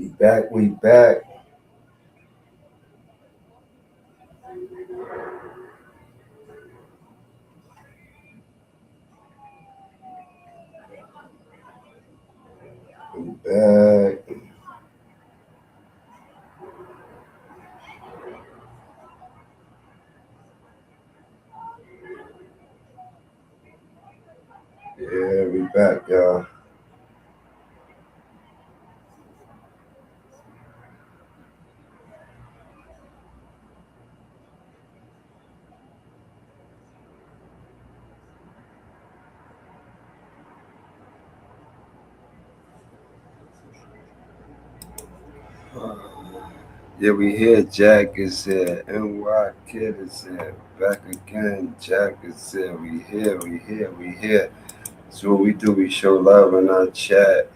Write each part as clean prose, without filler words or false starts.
back. We back. We back. Yeah, we back, y'all. Yeah, we here. Jack is here. NY Kid is here. Back again. Jack is here. We here. We here. We here. So what we do, we show love in our chat.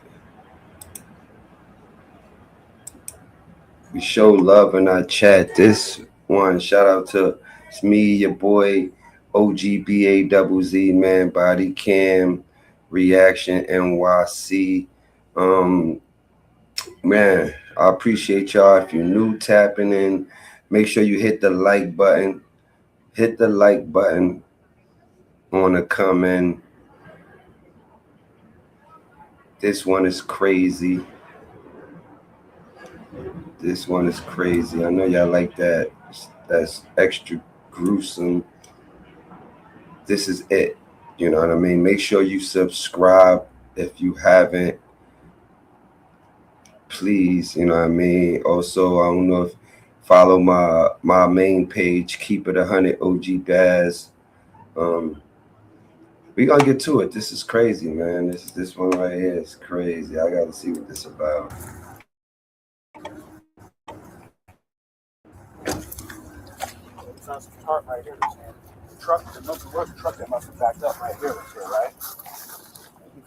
We show love in our chat. This one, shout out to it's me, your boy, OGBAZZ, man, Bodycam, Reaction NYC. Man, I appreciate y'all. If you're new tapping in, make sure you hit the like button. Hit the like button on the comment. This one is crazy. This one is crazy. I know y'all like that. That's extra gruesome. This is it. You know what I mean? Make sure you subscribe if you haven't. Please, you know what I mean? Also, I don't know if follow my main page, Keep It 100 OG Baz. We gonna get to it. This is crazy, man. This one right here is crazy. I gotta see what this about. Cart right here. Truck, the truck that must have backed up right here, right?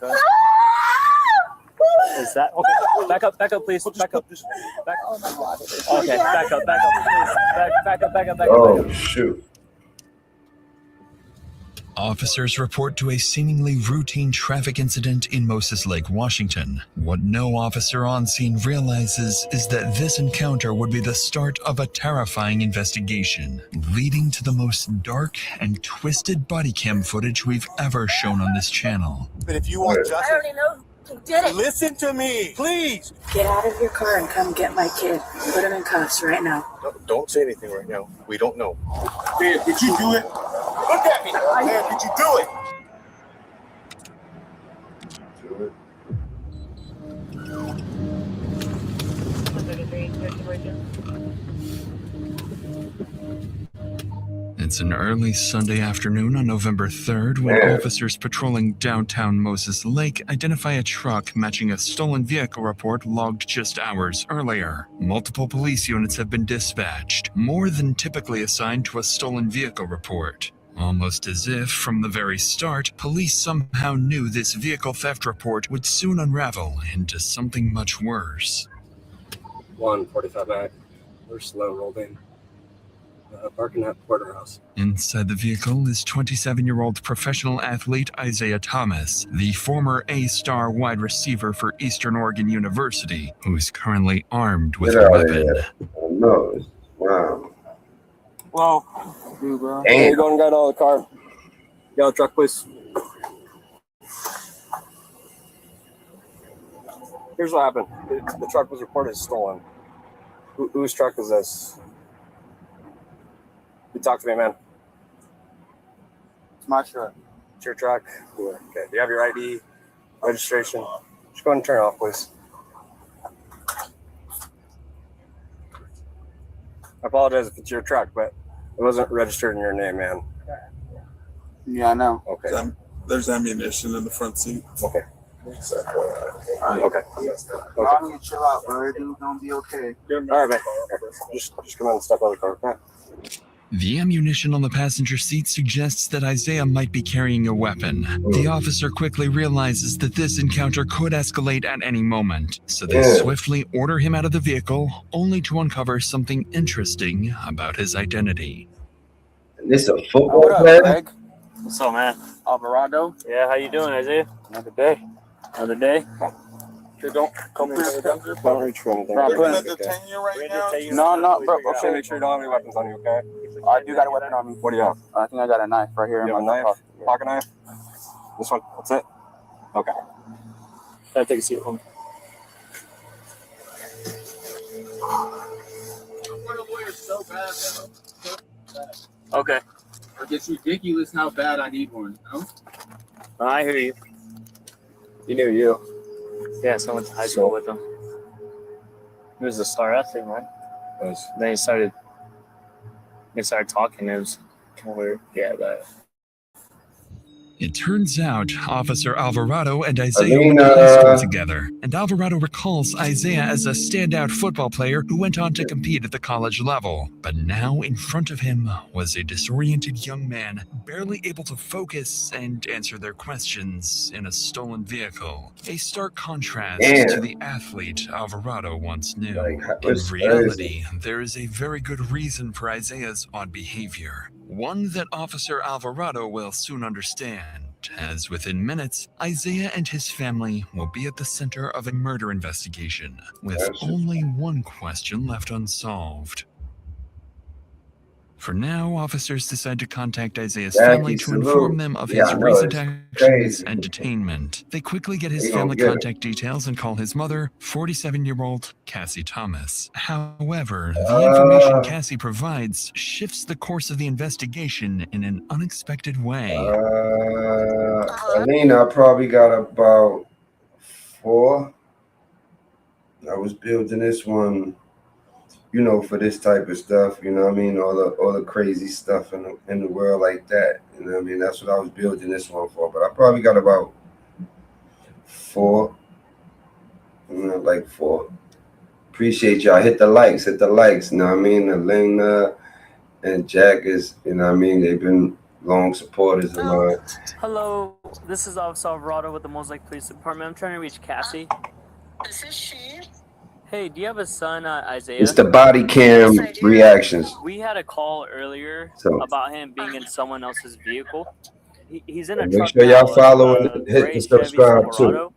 Okay. Is that okay? Back up, please. Back up. Back. Oh my God. Okay, back up, please. Back up. Oh shoot. Officers report to a seemingly routine traffic incident in Moses Lake, Washington. What no officer on scene realizes is that this encounter would be the start of a terrifying investigation, leading to the most dark and twisted body cam footage we've ever shown on this channel. But if you want justice, I already know who did it. Listen to me, please. Get out of your car and come get my kid. Put him in cuffs right now. No, don't say anything right now. We don't know. Man, did you do it? Look at me. Man, did you do it? It's an early Sunday afternoon on November 3rd when officers patrolling downtown Moses Lake identify a truck matching a stolen vehicle report logged just hours earlier. Multiple police units have been dispatched, more than typically assigned to a stolen vehicle report. Almost as if, from the very start, police somehow knew this vehicle theft report would soon unravel into something much worse. 145 back. We're slow rolled in. Parking at Porterhouse. Inside the vehicle is 27-year-old professional athlete Isaiah Thomas, the former A-star wide receiver for Eastern Oregon University, who is currently armed with a weapon. Oh, no. Wow. Whoa. Damn. Hey, go and get out of the car. Get out of the truck, please. Here's what happened. The truck was reported stolen. Whose truck is this? You talk to me, man. It's my truck. It's your truck? Okay. Do you have your ID, registration? Just go ahead and turn it off, please. I apologize if it's your truck, but it wasn't registered in your name, man. Yeah, I know. Okay. There's ammunition in the front seat. Okay. Okay. Y'all need to chill out, bro. Everything's gonna be okay. All right, man. Just come on and step out of the car. Okay. The ammunition on the passenger seat suggests that Isaiah might be carrying a weapon. The officer quickly realizes that this encounter could escalate at any moment, so they swiftly order him out of the vehicle, only to uncover something interesting about his identity. This a football What up, player? Greg? What's up, man? Alvarado? Yeah, how you doing, Isaiah? Another day. Another day? Don't come in the dumpster. Don't reach for anything. We're gonna detain you right now. No, bro. Okay, make sure you don't have any weapons on you, okay? I do got a weapon on me. What do you have? I think I got a knife right here. You have a knife? Pocket knife? This one? That's it? Okay. Can I take a seat home? Okay. It's ridiculous how bad I need one. No? I hear you. You knew you. Yeah, so I went to high school with him. He was a star athlete, man. Then he started talking. It was kind of weird. Yeah, but It turns out Officer Alvarado and Isaiah Alina. went to high school together, and Alvarado recalls Isaiah as a standout football player who went on to compete at the college level. But now in front of him was a disoriented young man, barely able to focus and answer their questions in a stolen vehicle. A stark contrast to the athlete Alvarado once knew. In reality, there is a very good reason for Isaiah's odd behavior. One that Officer Alvarado will soon understand, as within minutes, Isaiah and his family will be at the center of a murder investigation, with only one question left unsolved. For now, officers decide to contact Isaiah's family to inform them of his recent actions and detainment. They quickly get his family contact details and call his mother, 47-year-old Cassie Thomas. However, the information Cassie provides shifts the course of the investigation in an unexpected way. Alina, I probably got about 4. I was building this one, you know, for this type of stuff, you know what I mean? All the crazy stuff in the world like that. You know what I mean? That's what I was building this one for. But I probably got about 4. You know, like 4. Appreciate y'all. Hit the likes, you know what I mean? Elena and Jack is, you know what I mean? They've been long supporters of mine. hello, this is Officer Alvarado with the Mosaic Police Department. I'm trying to reach Cassie. This is she. Hey, do you have a son, Isaiah? It's the Bodycam reactions. We had a call earlier about him being in someone else's vehicle. He's in a Make truck sure y'all now, following a and hit gray the Chevy subscribe too. Silverado.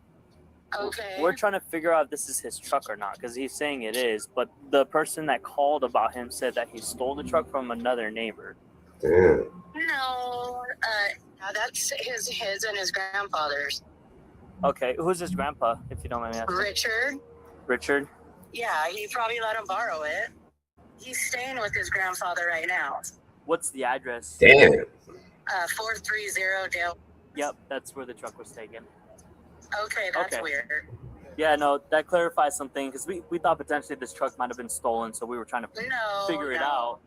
Okay. We're trying to figure out if this is his truck or not, because he's saying it is. But the person that called about him said that he stole the truck from another neighbor. Damn. No, that's his and his grandfather's. Okay, who's his grandpa, if you don't mind me asking? Richard. Richard? Yeah, he probably let him borrow it. He's staying with his grandfather right now. What's the address? Damn. 430 Dale. Yep, that's where the truck was taken. Okay, that's weird. Yeah, no, that clarifies something, because we thought potentially this truck might have been stolen, so we were trying to figure it out.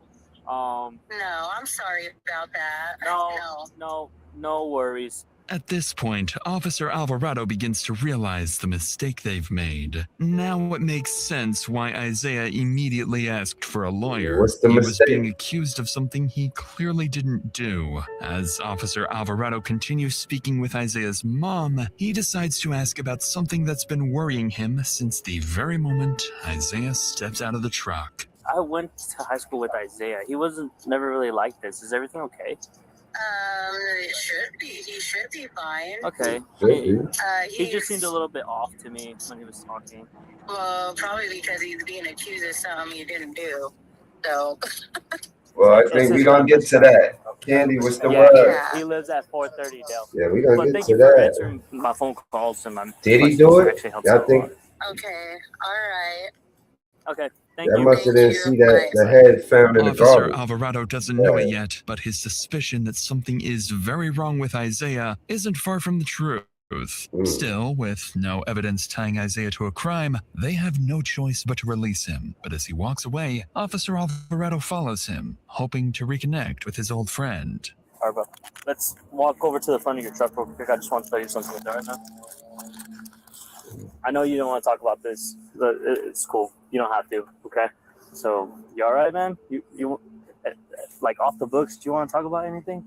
No, I'm sorry about that. No worries. At this point, Officer Alvarado begins to realize the mistake they've made. Now it makes sense why Isaiah immediately asked for a lawyer. What's the he mistake? was being accused of something he clearly didn't do. As Officer Alvarado continues speaking with Isaiah's mom, he decides to ask about something that's been worrying him since the very moment Isaiah steps out of the truck. I went to high school with Isaiah. He wasn't never really like this. Is everything okay? It should be. He should be fine. Okay. He just seemed a little bit off to me when he was talking. Well, probably because he's being accused of something he didn't do. So. Well, I think we're going to get to that. Candy, what's the word? Yeah. He lives at 430 Dale. Yeah, we're going to get thank to you for that. answering my phone calls and my Did he do it? Actually helps I out think a lot. Okay. All right. Okay. Thank that you. must have didn't see that the head found in the Officer garbage. Alvarado doesn't know it yet, but his suspicion that something is very wrong with Isaiah isn't far from the truth. Still, with no evidence tying Isaiah to a crime, they have no choice but to release him. But as he walks away, Officer Alvarado follows him, hoping to reconnect with his old friend. All right, bro. Let's walk over to the front of your truck real quick. I just want to tell you something with that right now. I know you don't want to talk about this, but it's cool. You don't have to, okay? So, you all right, man? You like off the books, do you want to talk about anything?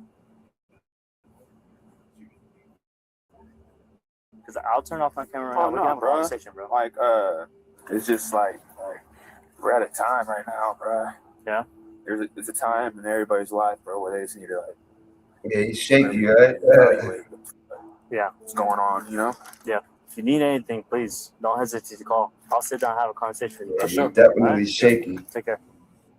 Because I'll turn off my camera right now. We can have a conversation, bro. Like, it's just like we're at a time right now, bro. Yeah? There's a time in everybody's life, bro, where they just need to, like, Yeah, he's shaky, right? evaluate Yeah. what's going on, you know? Yeah. If you need anything, please don't hesitate to call. I'll sit down and have a conversation with you. Yeah, For sure. he's definitely All right? shaky. Take care.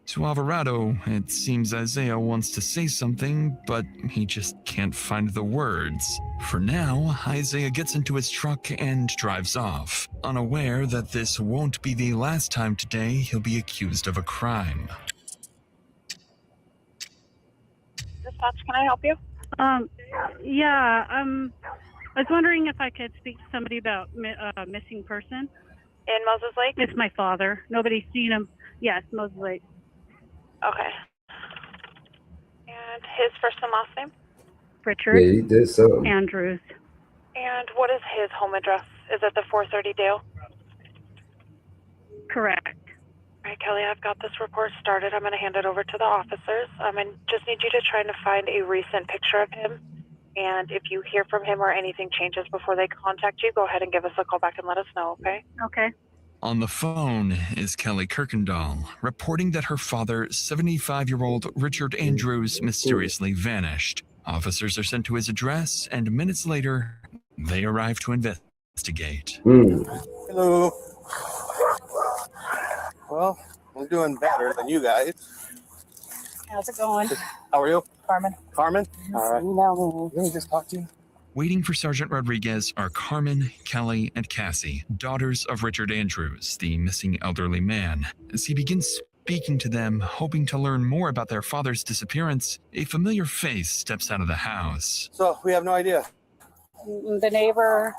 To Alvarado, it seems Isaiah wants to say something, but he just can't find the words. For now, Isaiah gets into his truck and drives off, unaware that this won't be the last time today he'll be accused of a crime. Dispatch, can I help you? Yeah, I was wondering if I could speak to somebody about missing person. In Moses Lake? It's my father. Nobody's seen him. Yes, Moses Lake. Okay. And his first and last name? Richard Yeah, he did something. Andrews. And what is his home address? Is it the 430 Dale? Correct. All right, Kelly, I've got this report started. I'm going to hand it over to the officers. I just need you to try to find a recent picture of him. And if you hear from him or anything changes before they contact you, go ahead and give us a call back and let us know, okay? Okay. On the phone is Kelly Kirkendall, reporting that her father, 75-year-old Richard Andrews, mysteriously vanished. Officers are sent to his address, and minutes later, they arrive to investigate. Hello. Well, I'm doing better than you guys. How's it going? How are you? Carmen. Carmen? All right. You know Let me just talk to you. Waiting for Sergeant Rodriguez are Carmen, Kelly, and Cassie, daughters of Richard Andrews, the missing elderly man. As he begins speaking to them, hoping to learn more about their father's disappearance, a familiar face steps out of the house. So, we have no idea. The neighbor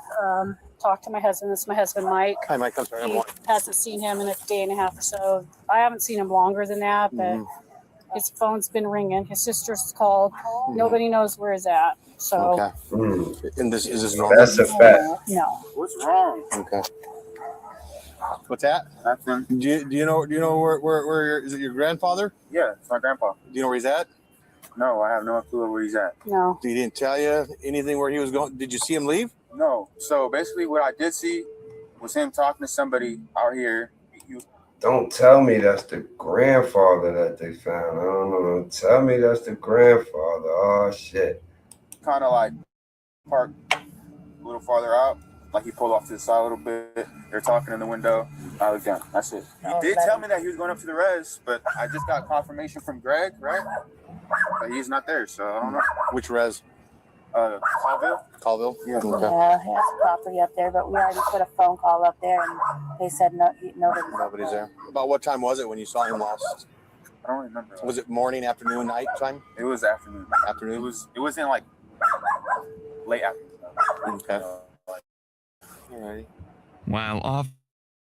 talked to my husband. This is my husband, Mike. Hi, Mike. I'm sorry. He hasn't seen him in a day and a half or so. I haven't seen him longer than that, but his phone's been ringing. His sister's called. Nobody knows where he's at. So, Okay. And is this normal? That's a fact. no. What's wrong? Okay. What's that? Nothing. Do you know where is it your grandfather? Yeah, it's my grandpa. Do you know where he's at? No, I have no clue where he's at. No. He didn't tell you anything where he was going? Did you see him leave? No. So basically what I did see was him talking to somebody out here. Don't tell me that's the grandfather that they found. I don't know. Don't tell me that's the grandfather. Oh, shit. Kind of like parked a little farther out. Like he pulled off to the side a little bit. They're talking in the window. I looked down. That's it. He did tell me that he was going up to the res, but I just got confirmation from Greg, right? But he's not there, so I don't know. Which res? Colville? Colville? Yeah. Okay. Yeah, he has property up there, but we already put a phone call up there, and they said Nobody's there. About what time was it when you saw him last? I don't remember. Was it morning, afternoon, night time? It was afternoon. Afternoon? It wasn't like late afternoon. Okay. Alrighty. While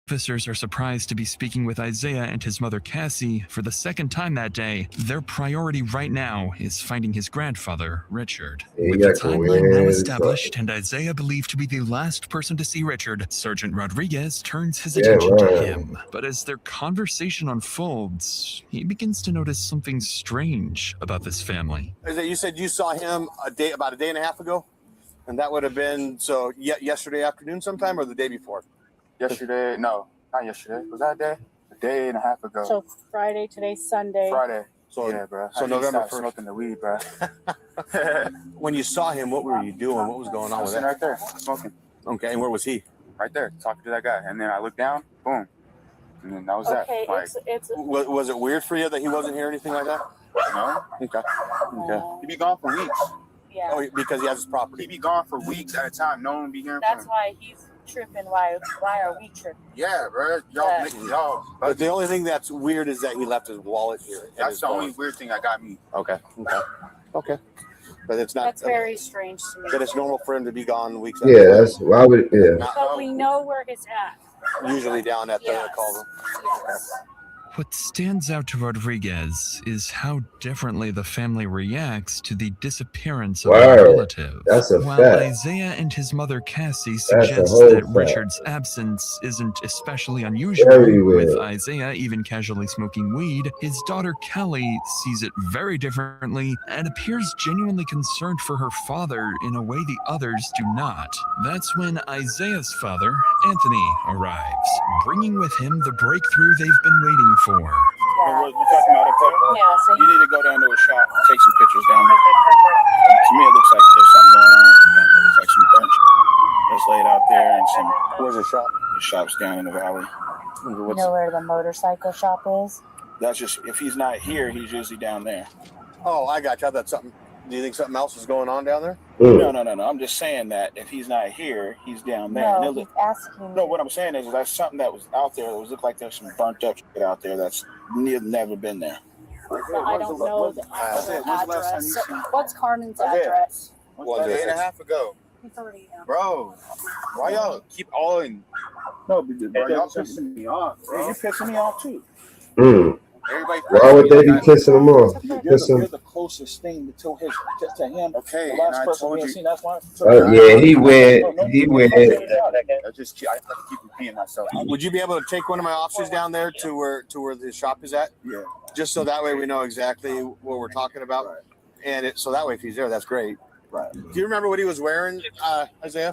officers are surprised to be speaking with Isaiah and his mother Cassie for the second time that day, their priority right now is finding his grandfather, Richard. With the timeline now established and Isaiah believed to be the last person to see Richard, Sergeant Rodriguez turns his attention to him. But as their conversation unfolds, he begins to notice something strange about this family. Is it, you said you saw him about a day and a half ago? And that would have been, yesterday afternoon sometime or the day before? Yesterday, no, not yesterday. Was that a day? A day and a half ago. So Friday, today's Sunday. Friday. So, yeah, bro. So November 1st. Smoking the weed, bro. When you saw him, what were you doing? What was going on with that? Right there, smoking. Okay, and where was he? Right there, talking to that guy. And then I looked down, boom. And then that was Okay, that. Like, was it weird for you that he wasn't here or anything like that? no. Okay. He'd be gone for weeks. Yeah. Oh, because he has his property. He'd be gone for weeks at a time. No one would be hearing from That's him. why he's tripping. Why are we tripping? Yeah, bro. Y'all. But the only thing that's weird is that he left his wallet here. That's the only weird thing that got me. Okay. But it's not. That's very strange to me. But it's normal for him to be gone weeks. Yeah, that's why would But we know where he's at. Usually down at the Colville. Yes. What stands out to Rodriguez is how differently the family reacts to the disappearance of a relative. That's a While fact. Isaiah and his mother Cassie suggest that Richard's absence isn't especially unusual, with Isaiah even casually smoking weed, his daughter Kelly sees it very differently and appears genuinely concerned for her father in a way the others do not. That's when Isaiah's father, Anthony, arrives, bringing with him the breakthrough they've been waiting for. You talking about up there? Yeah, so You need to go down to a shop and take some pictures down there. To me, it looks like there's something going on. It looks like some furniture that's laid out there and his shop? His shop's down in the valley. You know where the motorcycle shop is? That's just, if he's not here, he's usually down there. Oh, I got you. I thought something. Do you think something else is going on down there? No. I'm just saying that if he's not here, he's down there. No, he's asking. No, what I'm saying is that's something that was out there. It was looked like there's some burnt up shit out there that's never been there. I don't know the address. What's Carmen's address? Well, a day and a half ago. Bro, why y'all keep all in? No, bro, y'all pissing me off. Hey, you're pissing me off too. Everybody, why would they be pissing him off? You're the closest thing to him. Okay, the last and I person told we you. seen, that's why. Yeah, he went. I just I have to keep repeating myself. Would you be able to take one of my officers down there to where his shop is at? Yeah. Just so that way we know exactly what we're talking about, Right. and so that way if he's there, that's great. Right. Do you remember what he was wearing, Isaiah?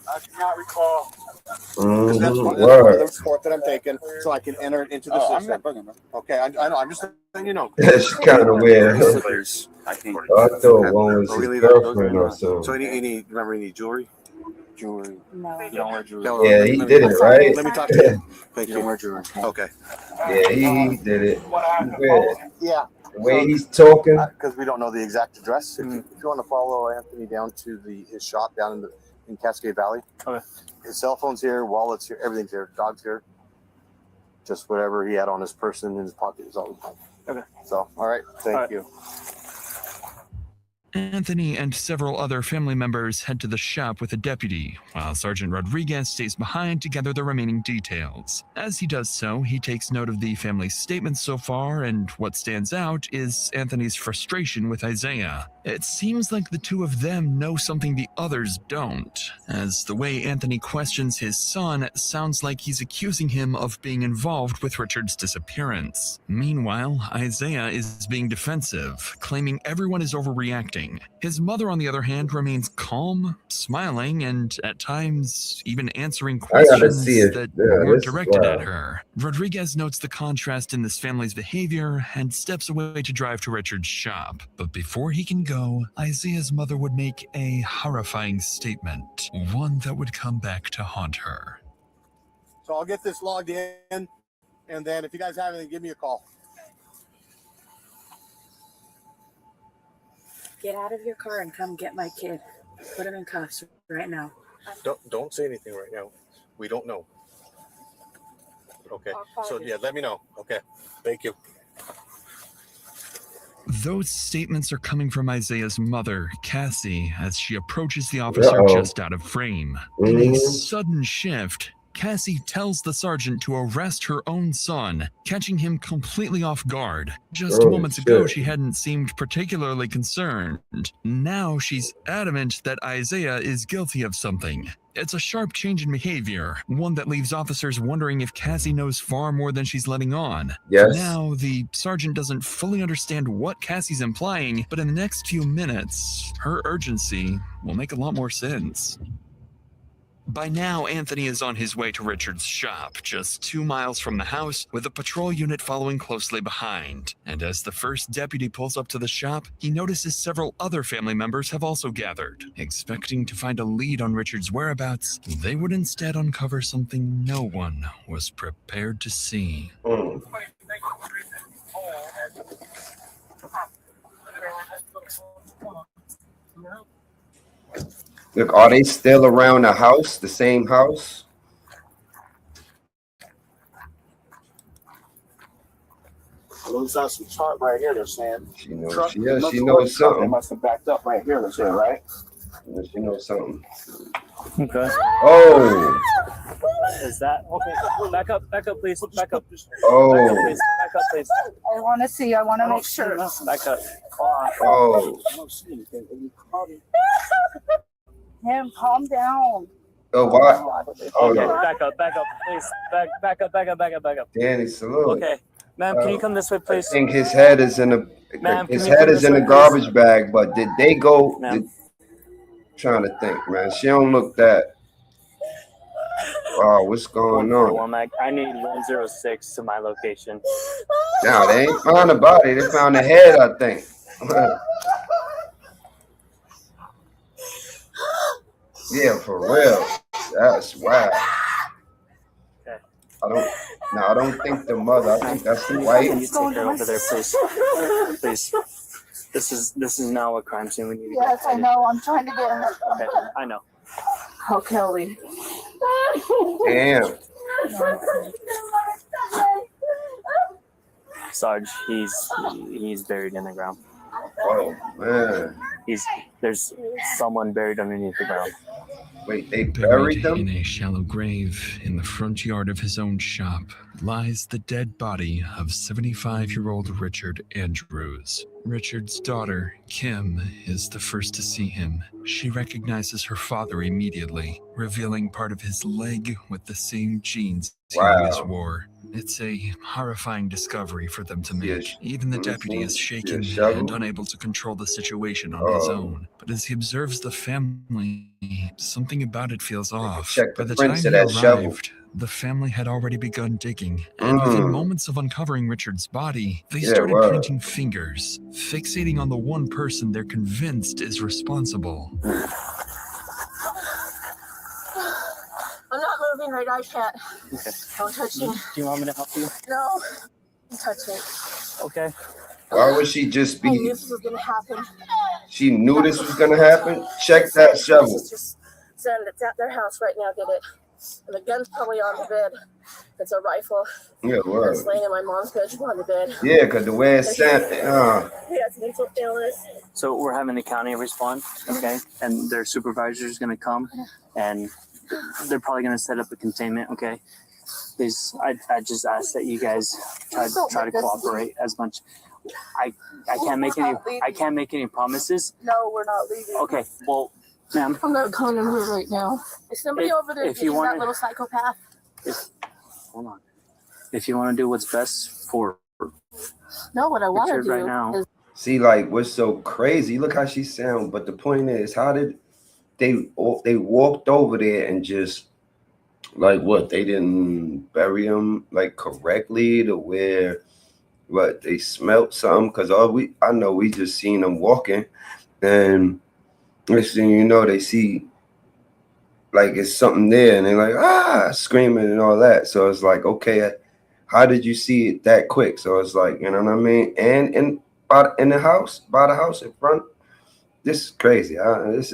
I cannot recall. That's part of the report that I'm taking, so I can enter it into the system. I'm not bugging, bro. Okay, I know. I'm just letting you know. That's kind of weird. I can't. I thought one was his girlfriend or something. So remember, you need jewelry? Jewelry. No. You don't wear jewelry. Yeah, he did it, right? Let me talk to you. Thank You don't you. wear jewelry. Okay. Yeah, he did it. Yeah. The way he's talking. Because we don't know the exact address. If you want to follow Anthony down to his shop down in Cascade Valley. Okay. His cell phone's here, wallet's here, everything's here, dog's here. Just whatever he had on his person in his pocket is all. Okay. So, all right. Thank you. Anthony and several other family members head to the shop with a deputy, while Sergeant Rodriguez stays behind to gather the remaining details. As he does so, he takes note of the family's statements so far, and what stands out is Anthony's frustration with Isaiah. It seems like the two of them know something the others don't, as the way Anthony questions his son sounds like he's accusing him of being involved with Richard's disappearance. Meanwhile, Isaiah is being defensive, claiming everyone is overreacting. His mother, on the other hand, remains calm, smiling, and at times even answering questions that weren't directed at her. Rodriguez notes the contrast in this family's behavior and steps away to drive to Richard's shop. But before he can go, Isaiah's mother would make a horrifying statement, one that would come back to haunt her. So I'll get this logged in, and then if you guys have anything, give me a call. Get out of your car and come get my kid. Put him in cuffs right now. Don't say anything right now. We don't know. Okay. So yeah, let me know. Okay. Thank you. Those statements are coming from Isaiah's mother, Cassie, as she approaches the officer just out of frame. In a sudden shift, Cassie tells the sergeant to arrest her own son, catching him completely off guard. Just moments ago, she hadn't seemed particularly concerned. Now she's adamant that Isaiah is guilty of something. It's a sharp change in behavior, one that leaves officers wondering if Cassie knows far more than she's letting on. Yes. Now, the sergeant doesn't fully understand what Cassie's implying, but in the next few minutes, her urgency will make a lot more sense. By now, Anthony is on his way to Richard's shop, just 2 miles from the house, with a patrol unit following closely behind. And as the first deputy pulls up to the shop, he notices several other family members have also gathered. Expecting to find a lead on Richard's whereabouts, they would instead uncover something no one was prepared to see. Look, are they still around the house, the same house? Looks like some chart right here. They're saying She knows. She knows They something. must have backed up right here. They're saying, right? She knows something. Okay. Oh. Is that okay? Back up, please. Back up. Oh. Back up, please. Back up, please. I want to see. I want to make sure. Back up. Oh. Him, calm down. Oh, what? Oh, Okay, no. back up, please. Back up. Danny, salute. Okay, ma'am, can you come this way, I please? think his head is in Ma'am, his can you head come is this in way, the please? garbage bag, but did they go? Ma'am. Trying to think, man. She don't look that. Wow, what's going on? 141, Mac. I need 106 to my location. Now they ain't found the body. They found the head, I think. Yeah, for real. That's wow. I don't think the mother. I think that's the Can wife. you take her over there, please? Please. This is now a crime scene. We need to Yes, I know. I'm trying to get him. Okay, I know. Oh, Kelly. Damn. Sarge, he's buried in the ground. Oh man. There's someone buried underneath the ground. Wait, they buried them? In a shallow grave in the front yard of his own shop lies the dead body of 75-year-old Richard Andrews. Richard's daughter, Kim, is the first to see him. She recognizes her father immediately, revealing part of his leg with the same jeans he always wore. It's a horrifying discovery for them to make. Even the deputy is shaken and unable to control the situation on his own. But as he observes the family, something about it feels off. By the time he arrived, the family had already begun digging, and within moments of uncovering Richard's body, they started pointing fingers, fixating on the one person they're convinced is responsible. I'm not moving right. I can't. Okay. Don't touch me. Do you want me to help you? No. Don't touch me. Okay. Why would she just I knew be? this was going to happen. She knew this was gonna happen. Check that shovel. Just send it at their house right now. Get it. And the gun's probably on the bed. It's a rifle. Yeah, It's laying in my mom's bedroom on the bed. Yeah, because the way it's sent. He has mental illness. So we're having the county respond, okay? And their supervisor is going to come, and they're probably going to set up a containment, okay? Please, I just ask that you guys try to cooperate as much. I can't make any promises. No, we're not leaving. Okay, well, ma'am. I'm not calling him here right now. Is somebody over there if you that want little psychopath? Hold on. If you want to do what's best for No, what I want to Richard do right now. is See, like, what's so crazy? Look how she sound. But the point is, how did they walked over there and just like what? They didn't bury him like correctly to where what they smelt something? Because I know we just seen them walking, and next thing you know, they see like it's something there, and they're like screaming and all that. So it's like, okay, how did you see it that quick? So it's like, you know what I mean? And in the house, by the house in front. This is crazy. This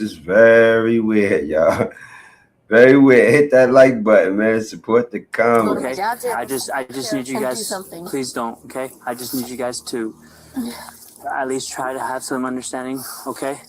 is very weird, y'all. Very weird. Hit that like button, man. Support the comment. Okay. I just need you guys. Please don't. Okay. I just need you guys to at least try to have some understanding. Okay.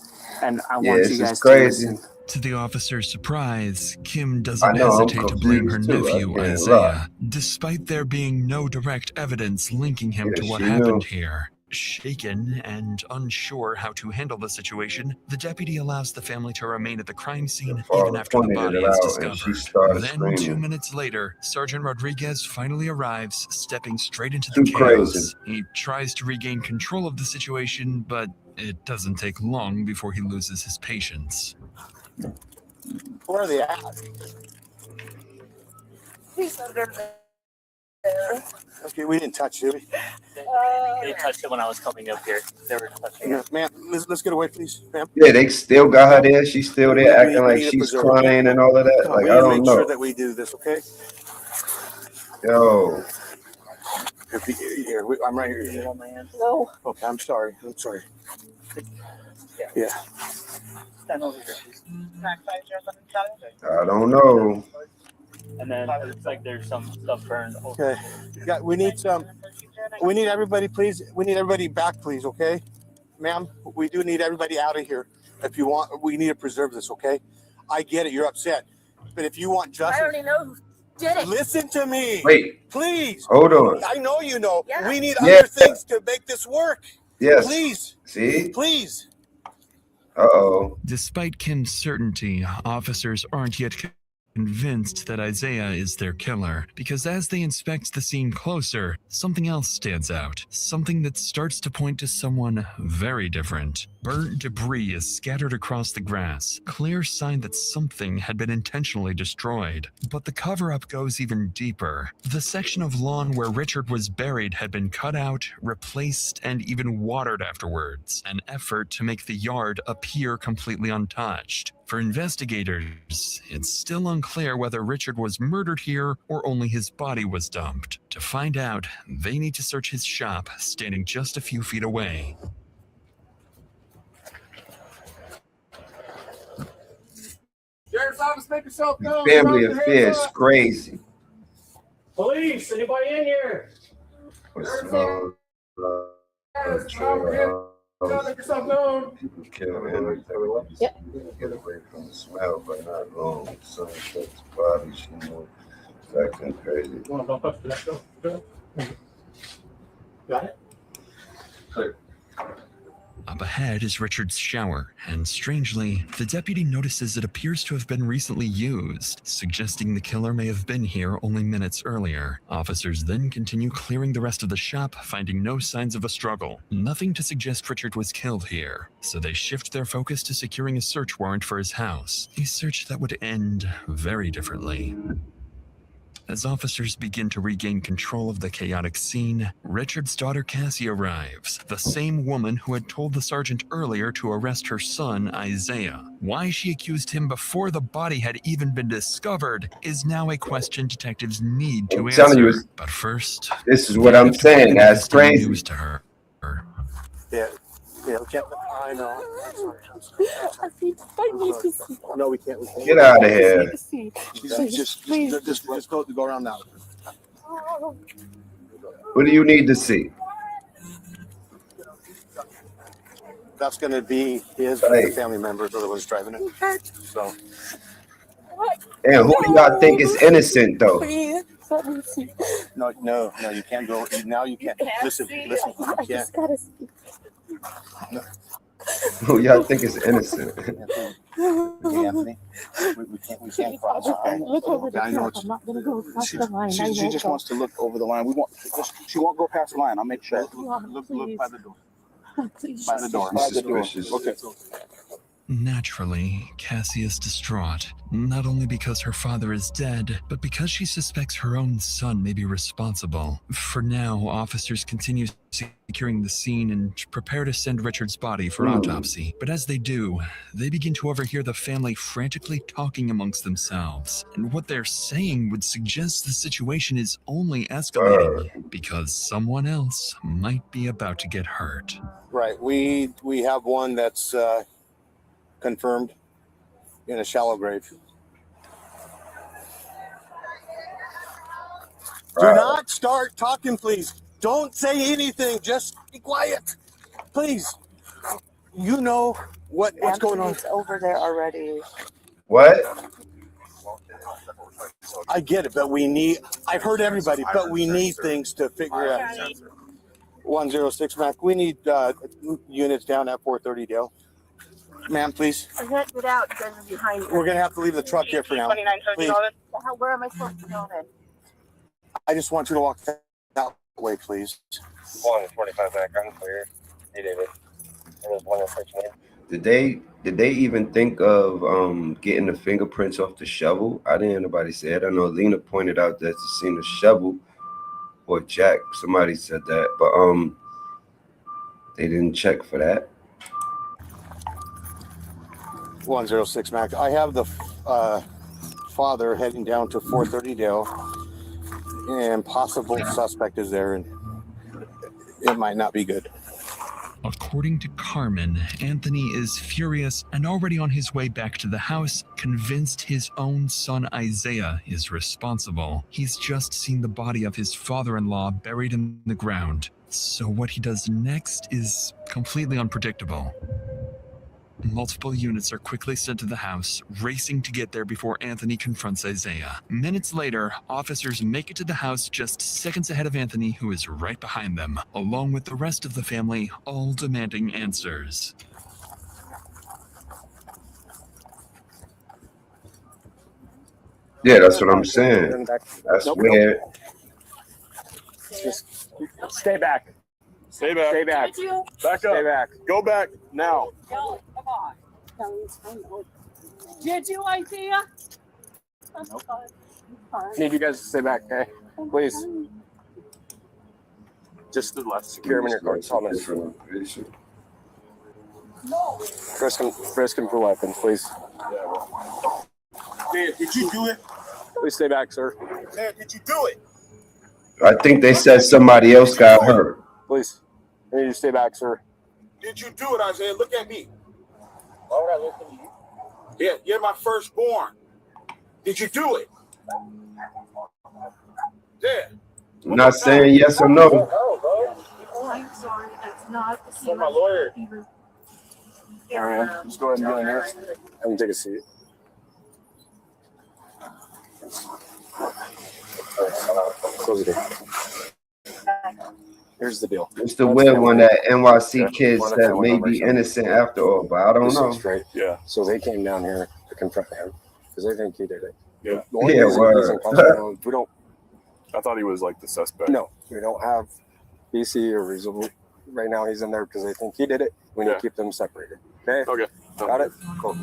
And I want you guys to listen. To the officer's surprise, Kim doesn't hesitate to blame her nephew, Isaiah, despite there being no direct evidence linking him to what happened here. Shaken and unsure how to handle the situation, the deputy allows the family to remain at the crime scene even after the body is discovered. Then, 2 minutes later, Sergeant Rodriguez finally arrives, stepping straight into the chaos. He tries to regain control of the situation, but it doesn't take long before he loses his patience. Where are they at? he's under there. Okay, we didn't touch it, did we? They touched it when I was coming up here. They were touching it. Ma'am, let's get away, please, ma'am. Yeah, they still got her there. She's still there acting like she's crying and all of that. Like, I don't know. Make sure that we do this, okay? Yo. Here, I'm right here. No. Okay, I'm sorry. Yeah. Stand over here. I don't know. And then it looks like there's some stuff burned. Okay. We need everybody, please. We need everybody back, please, okay? Ma'am, we do need everybody out of here. If you want, we need to preserve this, okay? I get it. You're upset. But if you want justice. I already know who did it. Listen to me. Wait. Please. Hold on. I know you know. Yeah. We need other things to make this work. Yes. Please. See? Please. Uh-oh. Despite Kim's certainty, officers aren't yet convinced that Isaiah is their killer, because as they inspect the scene closer, something else stands out. Something that starts to point to someone very different. Burnt debris is scattered across the grass, clear sign that something had been intentionally destroyed. But the cover-up goes even deeper. The section of lawn where Richard was buried had been cut out, replaced, and even watered afterwards, an effort to make the yard appear completely untouched. For investigators, it's still unclear whether Richard was murdered here or only his body was dumped. To find out, they need to search his shop, standing just a few feet away. Sheriff's office, make yourself known. Family affairs, crazy. Police, anybody in here? Make yourself known. People kill anything. Yep. Get away from the smell, but not long. Sun shuts body, she moved. Acting crazy. Got it? Clear. Up ahead is Richard's shower, and strangely, the deputy notices it appears to have been recently used, suggesting the killer may have been here only minutes earlier. Officers then continue clearing the rest of the shop, finding no signs of a struggle. Nothing to suggest Richard was killed here, so they shift their focus to securing a search warrant for his house, a search that would end very differently. As officers begin to regain control of the chaotic scene, Richard's daughter Cassie arrives, the same woman who had told the sergeant earlier to arrest her son, Isaiah. Why she accused him before the body had even been discovered is now a question detectives need to answer. But first, this is what I'm saying. That's crazy. News to her. Yeah, we can't. I know. No, we can't. Get out of here. Just go around now. What do you need to see? That's going to be his family members or the ones driving it. So. And who do y'all think is innocent, though? No, you can't go. Now you can't. Listen, you can't. Who y'all think is innocent? Anthony, we can't cross. I know She just wants to look over the line. She won't go past the line. I'll make sure. Look by the door. By the door. By the door. Okay. Naturally, Cassie is distraught, not only because her father is dead, but because she suspects her own son may be responsible. For now, officers continue securing the scene and prepare to send Richard's body for autopsy. But as they do, they begin to overhear the family frantically talking amongst themselves. And what they're saying would suggest the situation is only escalating because someone else might be about to get hurt. Right. We have one that's confirmed in a shallow grave. Do not start talking, please. Don't say anything. Just be quiet, please. You know what's going on. It's over there already. What? I get it, but I've heard everybody, but we need things to figure out. 106 Mac, we need units down at 430 Dale. Ma'am, please. I can't get out. You guys are behind me. We're going to have to leave the truck here for now. Please. Where am I supposed to go then? I just want you to walk that way, please. 145 background clear. Hey, David. There's 106 minutes. Did they even think of getting the fingerprints off the shovel? I didn't hear nobody say it. I know Lena pointed out that she seen the shovel, or Jack, somebody said that, but they didn't check for that. 106 Mac. I have the father heading down to 430 Dale, and possible suspect is there, and it might not be good. According to Carmen, Anthony is furious and already on his way back to the house, convinced his own son Isaiah is responsible. He's just seen the body of his father-in-law buried in the ground, so what he does next is completely unpredictable. Multiple units are quickly sent to the house, racing to get there before Anthony confronts Isaiah. Minutes later, officers make it to the house just seconds ahead of Anthony, who is right behind them, along with the rest of the family, all demanding answers. Yeah, that's what I'm saying. That's weird. Just stay back. Stay back. Stay back. Back up. Stay back. Go back now. No, come on. Did you, Isaiah? Need you guys to stay back, okay? Please. Just to the left. Secure him in your car. No. Frisk him for weapons, please. Dad, did you do it? Please stay back, sir. Dad, did you do it? I think they said somebody else got hurt. Please. I need you to stay back, sir. Did you do it, Isaiah? Look at me. Why would I look at you? Yeah, you're my firstborn. Did you do it? Dad. I'm not saying yes or no. I'm sorry, that's not the For my lawyer. All right, just go ahead and get in here. I can take a seat. Close the door. Here's the deal. It's the weird one that NYC kids that may be innocent after all, but I don't know. Straight. Yeah. So they came down here to confront him because they think he did it. Yeah. We don't. I thought he was like the suspect. No, we don't have BC or reasonable. Right now, he's in there because they think he did it. We need to keep them separated. Okay. Okay. Got it. Cool.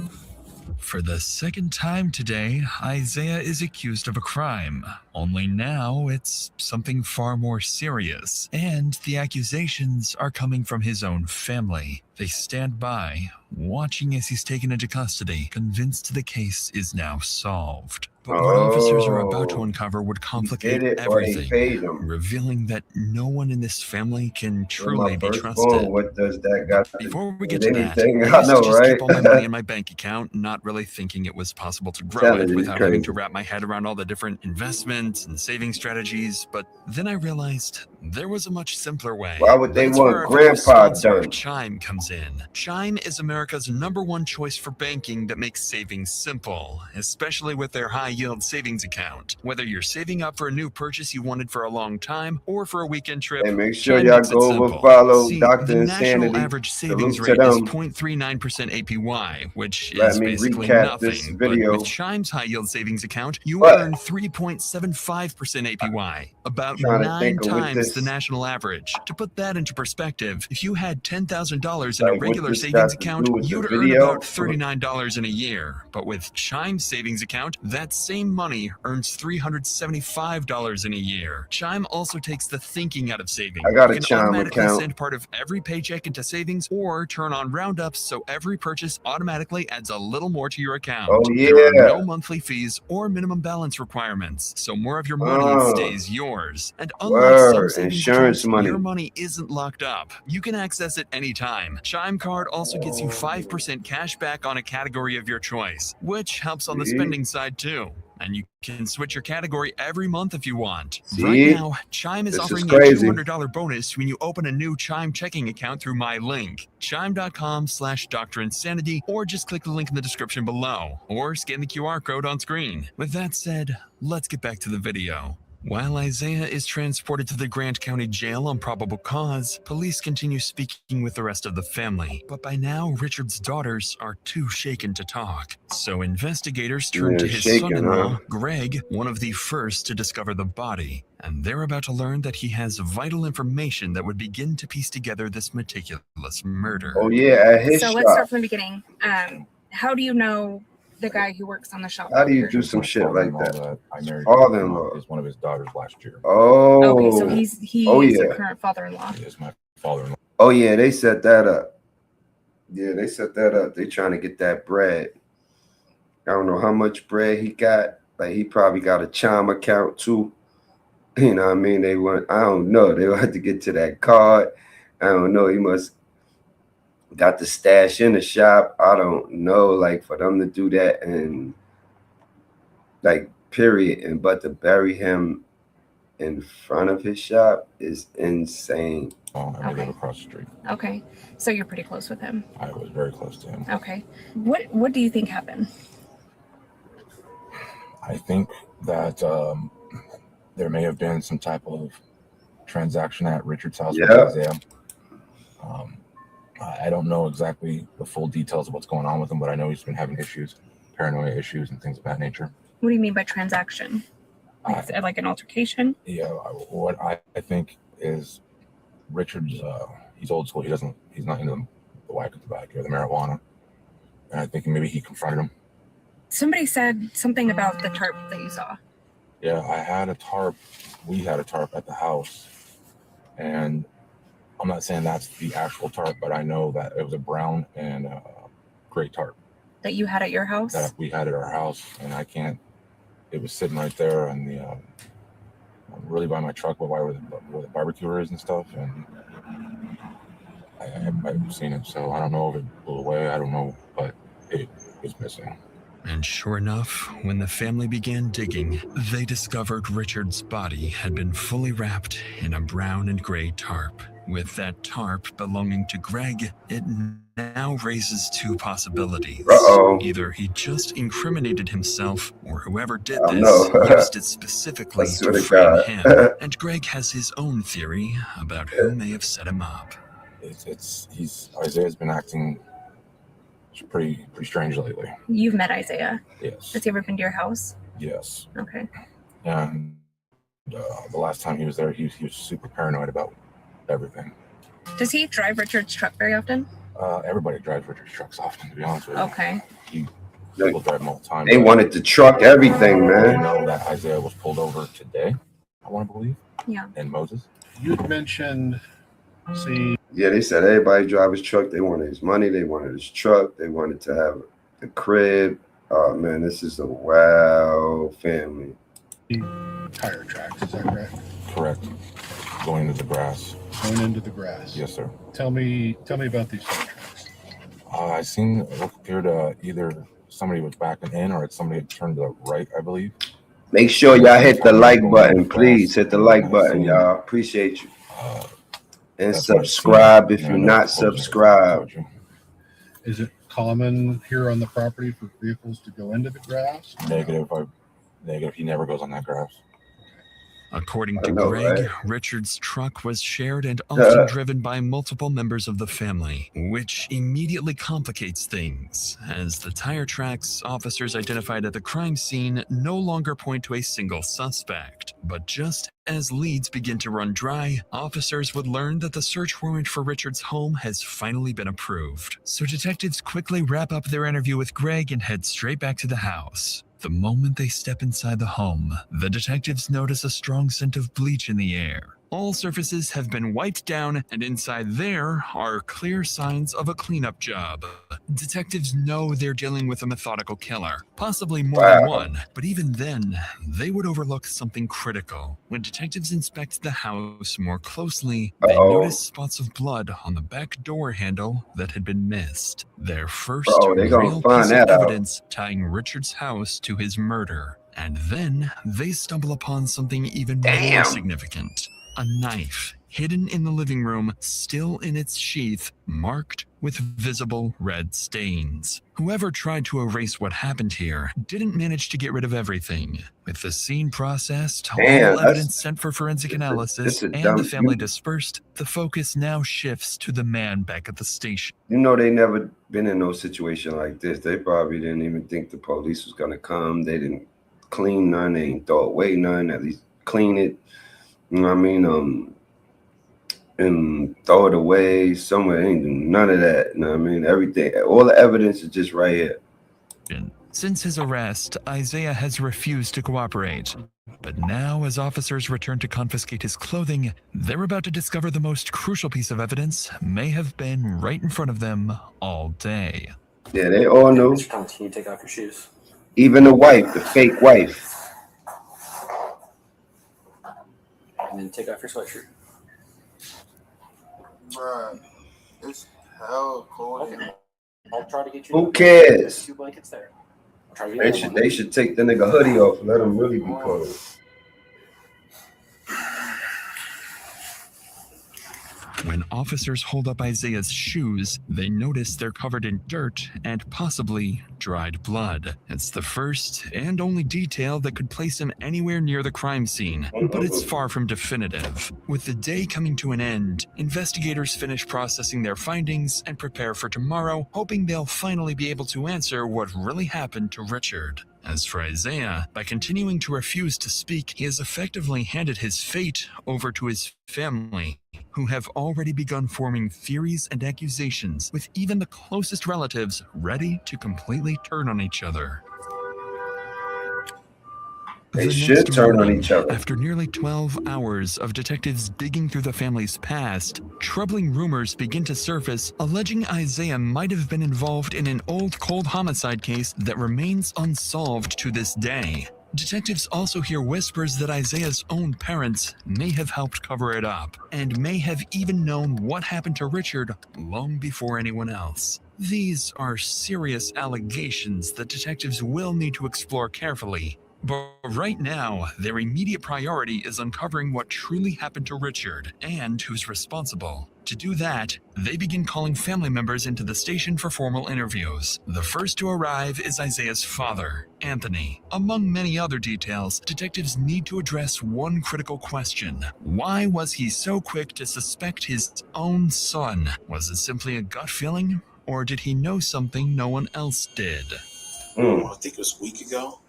For the second time today, Isaiah is accused of a crime. Only now it's something far more serious, and the accusations are coming from his own family. They stand by, watching as he's taken into custody, convinced the case is now solved. But what officers are about to uncover would complicate everything, revealing that no one in this family can truly be trusted. What does that got to Before we get to that, I I used know, to just right? keep all my money in my bank account, not really thinking it was possible to grow it without having to wrap my head around all the different investments and saving strategies. But then I realized there was a much simpler way. Why would they That's want where our grandpa sponsor, done? Chime comes in. Chime is America's #1 choice for banking that makes savings simple, especially with their high-yield savings account. Whether you're saving up for a new purchase you wanted for a long time or for a weekend trip, And make sure Chime y'all makes it go over simple. follow See, Dr. the national Insanity. average savings Salute to rate is them. 0.39% APY, which Let is me basically recap this nothing. video. But with Chime's high-yield savings account, you But- earn 3.75% APY, about Trying to 9 think of what times this- the national average. To put that into perspective, if you had $10,000 in a Like, what regular this savings got to account, do with the you'd earn video? about $39 in a year. But with Chime's savings account, that same money earns $375 in a year. Chime also takes the thinking out of saving. I got a You can Chime automatically account. send part of every paycheck into savings or turn on roundups so every purchase automatically adds a little more to your account. Oh, There are yeah. no monthly fees or minimum balance requirements, so more of your money stays yours. And unlike some Word. savings Insurance accounts, money. your money isn't locked up. You can access it anytime. Chime Card also gets you 5% cash back on a category of your choice, which helps on the See? spending side too. And you can switch your category every month if you want. See? Right now, Chime is This is offering a crazy. $200 bonus when you open a new Chime checking account through my link, chime.com/Dr. Insanity, or just click the link in the description below, or scan the QR code on screen. With that said, let's get back to the video. While Isaiah is transported to the Grant County Jail on probable cause, police continue speaking with the rest of the family. But by now, Richard's daughters are too shaken to talk. So investigators turn to Yeah, his shaken, son-in-law, huh? Greg, one of the first to discover the body. And they're about to learn that he has vital information that would begin to piece together this meticulous murder. Oh, yeah, at his So shop. let's start from the beginning. How do you know the guy who works on the shop? How do you do some shit like that? I married Father-in-law. is one of his daughters last year. Oh. Okay, so he's Oh, is yeah. your current father-in-law. He is my father-in-law. Oh, yeah, they set that up. Yeah, they set that up. They trying to get that bread. I don't know how much bread he got. Like, he probably got a Chime account, too. You know what I mean? They want, I don't know. They want to get to that card. I don't know. He must got the stash in the shop. I don't know. Like, for them to do that and, like, period. And but to bury him in front of his shop is insane. And we live across the street. Okay, so you're pretty close with him. I was very close to him. Okay, what do you think happened? I think that there may have been some type of transaction at Richard's house with Yeah. Isaiah. I don't know exactly the full details of what's going on with him, but I know he's been having issues, paranoia issues and things of that nature. What do you mean by transaction? Like an altercation? Yeah, what I think is Richard's, he's old school. He's not into the whack of tobacco or the marijuana. And I think maybe he confronted him. Somebody said something about the tarp that you saw. Yeah, I had a tarp. We had a tarp at the house. And I'm not saying that's the actual tarp, but I know that it was a brown and gray tarp. that you had at your house? That we had at our house, and I can't. It was sitting right there on the really by my truck, where the barbecue is and stuff, and I've seen it. So I don't know if it blew away. I don't know, but it was missing. And sure enough, when the family began digging, they discovered Richard's body had been fully wrapped in a brown and gray tarp. With that tarp belonging to Greg, it now raises two possibilities. Either he just incriminated himself, or whoever did this used it specifically to frame him. And Greg has his own theory about who may have set him up. Isaiah's been acting pretty strange lately. You've met Isaiah? Yes. Has he ever been to your house? Yes. Okay. And the last time he was there, he was super paranoid about everything. Does he drive Richard's truck very often? Everybody drives Richard's trucks often, to be honest with you. Okay. People drive them all the time. They wanted to truck everything, man. You know that Isaiah was pulled over today, I want to believe. Yeah. And Moses. You'd mentioned, Yeah, they said everybody drive his truck. They wanted his money. They wanted his truck. They wanted to have the crib. Oh, man, this is a wild family. Tire tracks, is that correct? Correct. Going into the grass. Going into the grass. Yes, sir. Tell me about these tire tracks. I seen it appeared either somebody was backing in or it's somebody had turned to the right, I believe. Make sure y'all hit the like button, please. Hit the like button, y'all. Appreciate you. And subscribe if you're not subscribed. Is it common here on the property for vehicles to go into the grass? Negative. He never goes on that grass. According to Greg, Richard's truck was shared and often driven by multiple members of the family, which immediately complicates things, as the tire tracks officers identified at the crime scene no longer point to a single suspect. But just as leads begin to run dry, officers would learn that the search warrant for Richard's home has finally been approved. So detectives quickly wrap up their interview with Greg and head straight back to the house. The moment they step inside the home, the detectives notice a strong scent of bleach in the air. All surfaces have been wiped down, and inside there are clear signs of a cleanup job. Detectives know they're dealing with a methodical killer, possibly more than one, but even then, they would overlook something critical. When detectives inspect the house more closely, they notice spots of blood on the back door handle that had been missed. Their first real piece of evidence tying Richard's house to his murder. And then they stumble upon something even more significant. A knife hidden in the living room, still in its sheath, marked with visible red stains. Whoever tried to erase what happened here didn't manage to get rid of everything. With the scene processed, all evidence sent for forensic analysis, and the family dispersed, the focus now shifts to the man back at the station. You know, they never been in no situation like this. They probably didn't even think the police was gonna come. They didn't clean none. They didn't throw away none. At least clean it. You know what I mean? And throw it away somewhere. Ain't none of that. You know what I mean? Everything, all the evidence is just right here. Since his arrest, Isaiah has refused to cooperate. But now, as officers return to confiscate his clothing, they're about to discover the most crucial piece of evidence may have been right in front of them all day. Yeah, they all knew. Can you take off your shoes? Even the wife, the fake wife. And then take off your sweatshirt. Bruh, it's hell cold. Okay. I'll try to get you. Who cares? 2 blankets there. I'll try to get They should take the nigga hoodie off and let him really be cold. When officers hold up Isaiah's shoes, they notice they're covered in dirt and possibly dried blood. It's the first and only detail that could place him anywhere near the crime scene, but it's far from definitive. With the day coming to an end, investigators finish processing their findings and prepare for tomorrow, hoping they'll finally be able to answer what really happened to Richard. As for Isaiah, by continuing to refuse to speak, he has effectively handed his fate over to his family, who have already begun forming theories and accusations, with even the closest relatives ready to completely turn on each other. They The should next turn on morning, each other. after nearly 12 hours of detectives digging through the family's past, troubling rumors begin to surface alleging Isaiah might have been involved in an old cold homicide case that remains unsolved to this day. Detectives also hear whispers that Isaiah's own parents may have helped cover it up and may have even known what happened to Richard long before anyone else. These are serious allegations that detectives will need to explore carefully. But right now, their immediate priority is uncovering what truly happened to Richard and who's responsible. To do that, they begin calling family members into the station for formal interviews. The first to arrive is Isaiah's father, Anthony. Among many other details, detectives need to address one critical question. Why was he so quick to suspect his own son? Was it simply a gut feeling, or did he know something no one else did? I think it was a week ago,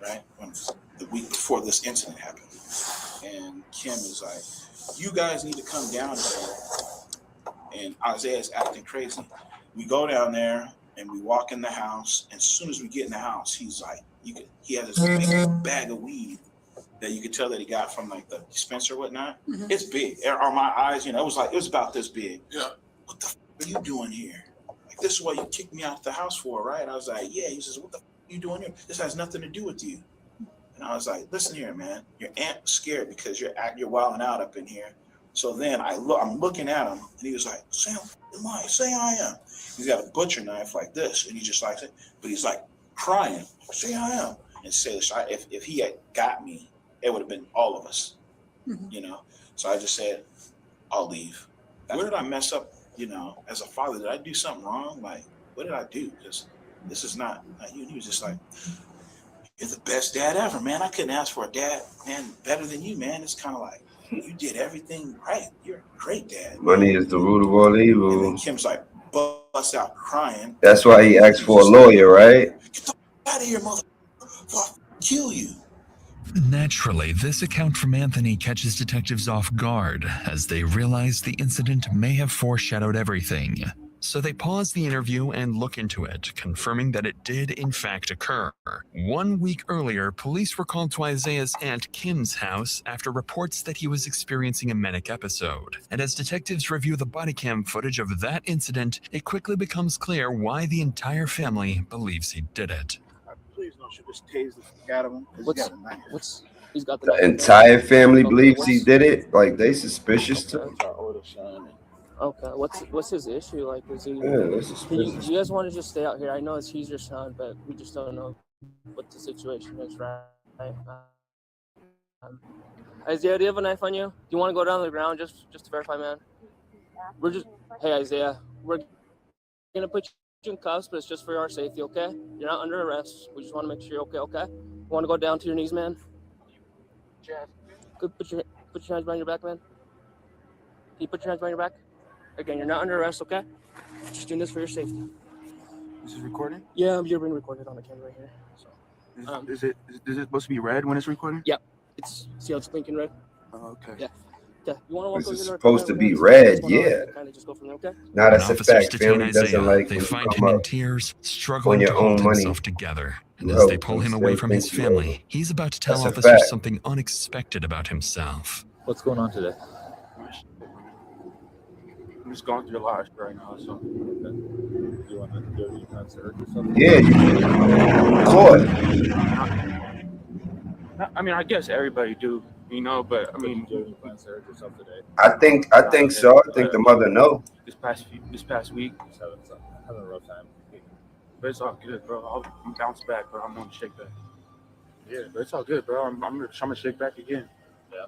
right? The week before this incident happened. And Kim is like, you guys need to come down here. And Isaiah's acting crazy. We go down there and we walk in the house. And as soon as we get in the house, he's like, he has this big bag of weed that you could tell that he got from like the dispenser or whatnot. It's big. On my eyes, it was about this big. Yeah. What the f are you doing here? Like, this is what you kicked me out of the house for, right? I was like, yeah. He says, what the f are you doing here? This has nothing to do with you. And I was like, listen here, man. Your aunt was scared because you're wilding out up in here. So then I'm looking at him, and he was like, say I am. He's got a butcher knife like this, and he just likes it, but he's like crying, say I am. And say, if he had got me, it would have been all of us, So I just said, I'll leave. Where did I mess up, as a father? Did I do something wrong? Like, what did I do? Because this is not you. He was just like, you're the best dad ever, man. I couldn't ask for a dad, man, better than you, man. It's kind of like, you did everything right. You're a great dad. Money is the root of all evil. And then Kim's like, bust out crying. That's why he asked for a lawyer, right? Get the out of here, motherfucker. I'll kill you. Naturally, this account from Anthony catches detectives off guard as they realize the incident may have foreshadowed everything. So they pause the interview and look into it, confirming that it did in fact occur. 1 week earlier, police were called to Isaiah's aunt Kim's house after reports that he was experiencing a manic episode. And as detectives review the body cam footage of that incident, it quickly becomes clear why the entire family believes he did it. Please don't shoot this tase the fuck out of him. He's got The entire family believes he did it. Like, they suspicious too. Okay, what's his issue? Like, is he? Yeah, do you guys want to just stay out here? I know he's your son, but we just don't know what the situation is, right? Isaiah, do you have a knife on you? Do you want to go down to the ground just to verify, man? Hey Isaiah, we're gonna put you in cuffs, but it's just for our safety, okay? You're not under arrest. We just want to make sure you're okay, okay? You want to go down to your knees, man? Good. Put your hands behind your back, man. Can you put your hands behind your back? Again, you're not under arrest, okay? Just doing this for your safety. This is recording? Yeah, you're being recorded on the camera right here. So, Is it supposed to be red when it's recording? Yep. See how it's blinking red? Oh, okay. Yeah. Okay. You want to walk This over is to the supposed to be red, yeah. Kind of just go from there, okay? Now that's When a officers fact. detain Family doesn't Isaiah, like they when you find come him in up tears, struggling on to your own hold money. himself together. And You as they help pull them him away still from his think you owe them. family, he's about to tell That's a officers fact. something unexpected about himself. What's going on today? I'm just going through a lot right now, so. Do you want to do your concert or something? Yeah, you caught. I mean, I guess everybody do, but I mean. Do you have any plans to hurt yourself today? I think so. I think the mother know. This past week. Just having a rough time. But it's all good, bro. I'm bounced back, bro. I'm going to shake back. Yeah, but it's all good, bro. I'm gonna shake back again. Yeah.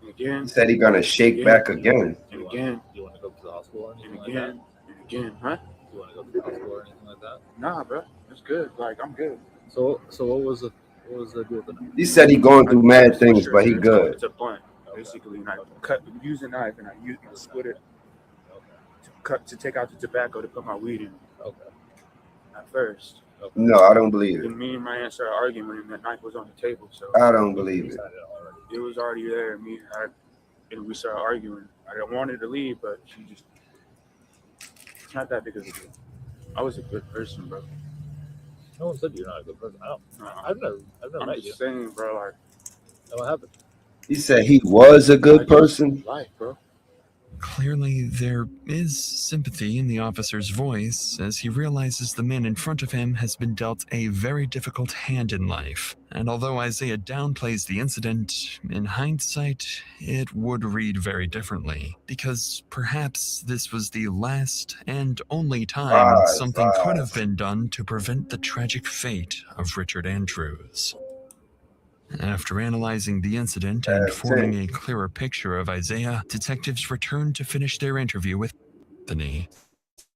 And again. He said he gonna shake back again. And again. Do you want to go to the hospital or anything And like again. that? And again, huh? Do you want to go to the hospital or anything like that? Nah, bro. It's good. Like, I'm good. So what was the deal with the knife? He said he going through mad things, but he good. It's a blunt, basically. And I use a knife and I split it to take out the tobacco to put my weed in. Okay. At first. Okay. No, I don't believe it. And me and my aunt started arguing, and that knife was on the table. So I don't believe it. it was already there. And we started arguing. I wanted to leave, but she just. It's not that big of a deal. I was a good person, bro. No one said you're not a good person. I've never met you. Saying, bro, like, What happened? He said he was a good person. Life, bro. Clearly, there is sympathy in the officer's voice as he realizes the man in front of him has been dealt a very difficult hand in life. And although Isaiah downplays the incident, in hindsight, it would read very differently. Because perhaps this was the last and only time something could have been done to prevent the tragic fate of Richard Andrews. After analyzing the incident and forming a clearer picture of Isaiah, detectives return to finish their interview with Anthony.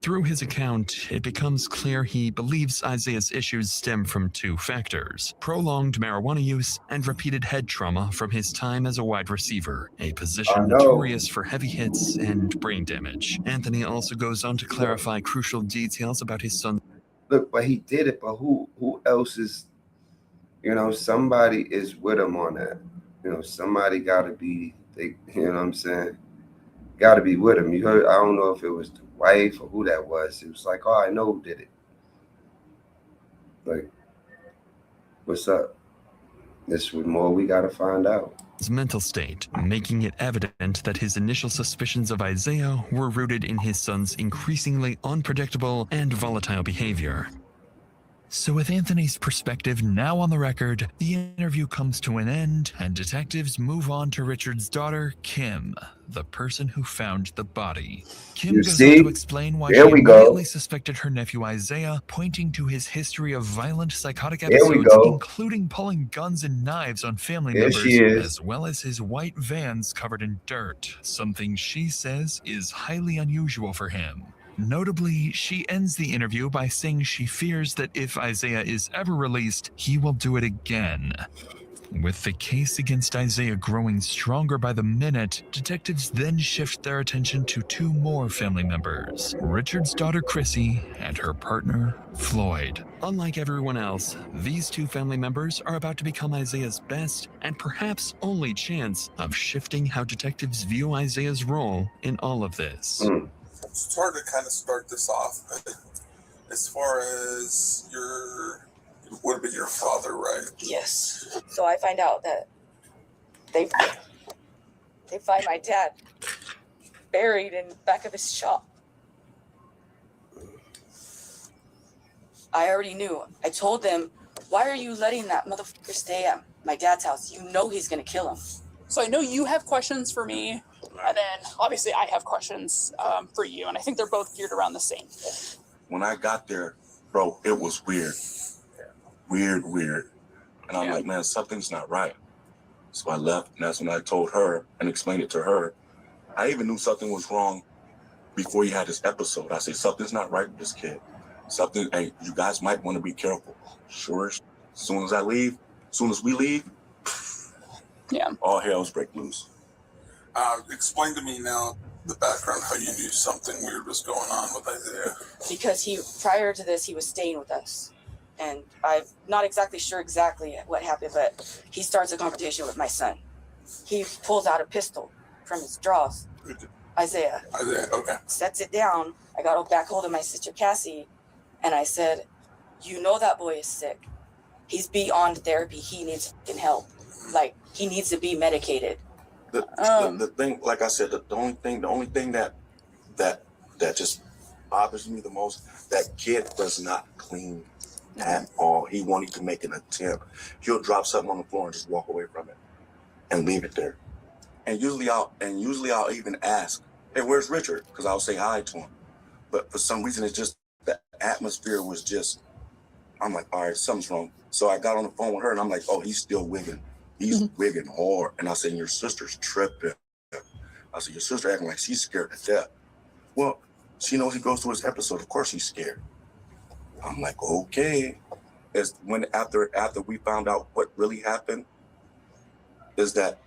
Through his account, it becomes clear he believes Isaiah's issues stem from two factors: prolonged marijuana use and repeated head trauma from his time as a wide receiver, a position notorious for heavy hits and brain damage. Anthony also goes on to clarify crucial details about his son. Look, but he did it, but who else is, you know, somebody is with him on that. You know, somebody got to be, you know what I'm saying? Got to be with him. You heard, I don't know if it was the wife or who that was. It was like, oh, I know who did it. Like, what's up? This with more we got to find out. His mental state, making it evident that his initial suspicions of Isaiah were rooted in his son's increasingly unpredictable and volatile behavior. So with Anthony's perspective now on the record, the interview comes to an end, and detectives move on to Richard's daughter, Kim, the person who found the body. Kim goes on to explain why she immediately suspected her nephew Isaiah, pointing to his history of violent psychotic episodes, including pulling guns and knives on family members, as well as his white vans covered in dirt, something she says is highly unusual for him. Notably, she ends the interview by saying she fears that if Isaiah is ever released, he will do it again. With the case against Isaiah growing stronger by the minute, detectives then shift their attention to two more family members, Richard's daughter Chrissy and her partner Floyd. Unlike everyone else, these two family members are about to become Isaiah's best and perhaps only chance of shifting how detectives view Isaiah's role in all of this. It's hard to kind of start this off, but as far as it would have been your father, right? Yes. So I find out that they find my dad buried in the back of his shop. I already knew. I told them, why are you letting that motherfucker stay at my dad's house? You know he's gonna kill him. So I know you have questions for me, and then obviously I have questions for you, and I think they're both geared around the same. When I got there, bro, it was weird. Weird. And I'm like, man, something's not right. So I left, and that's when I told her and explained it to her. I even knew something was wrong before he had this episode. I said, something's not right with this kid. Something, hey, you guys might want to be careful. Sure, as soon as we leave, all hell's break loose. Explain to me now the background, how you knew something weird was going on with Isaiah. Because prior to this, he was staying with us. And I'm not exactly sure what happened, but he starts a confrontation with my son. He pulls out a pistol from his drawers. Isaiah, okay. Sets it down. I got back hold of my sister Cassie, and I said, you know that boy is sick. He's beyond therapy. He needs fucking help. Like, he needs to be medicated. The thing, like I said, the only thing that just bothers me the most, that kid does not clean at all. He won't even make an attempt. He'll drop something on the floor and just walk away from it and leave it there. And usually I'll even ask, hey, where's Richard? Because I'll say hi to him. But for some reason, it's just the atmosphere was just, I'm like, all right, something's wrong. So I got on the phone with her and I'm like, oh, he's still wigging. He's wigging hard. And I said, your sister's tripping. I said, your sister acting like she's scared to death. Well, she knows he goes through his episode. Of course she's scared. I'm like, okay. It's when after we found out what really happened, is that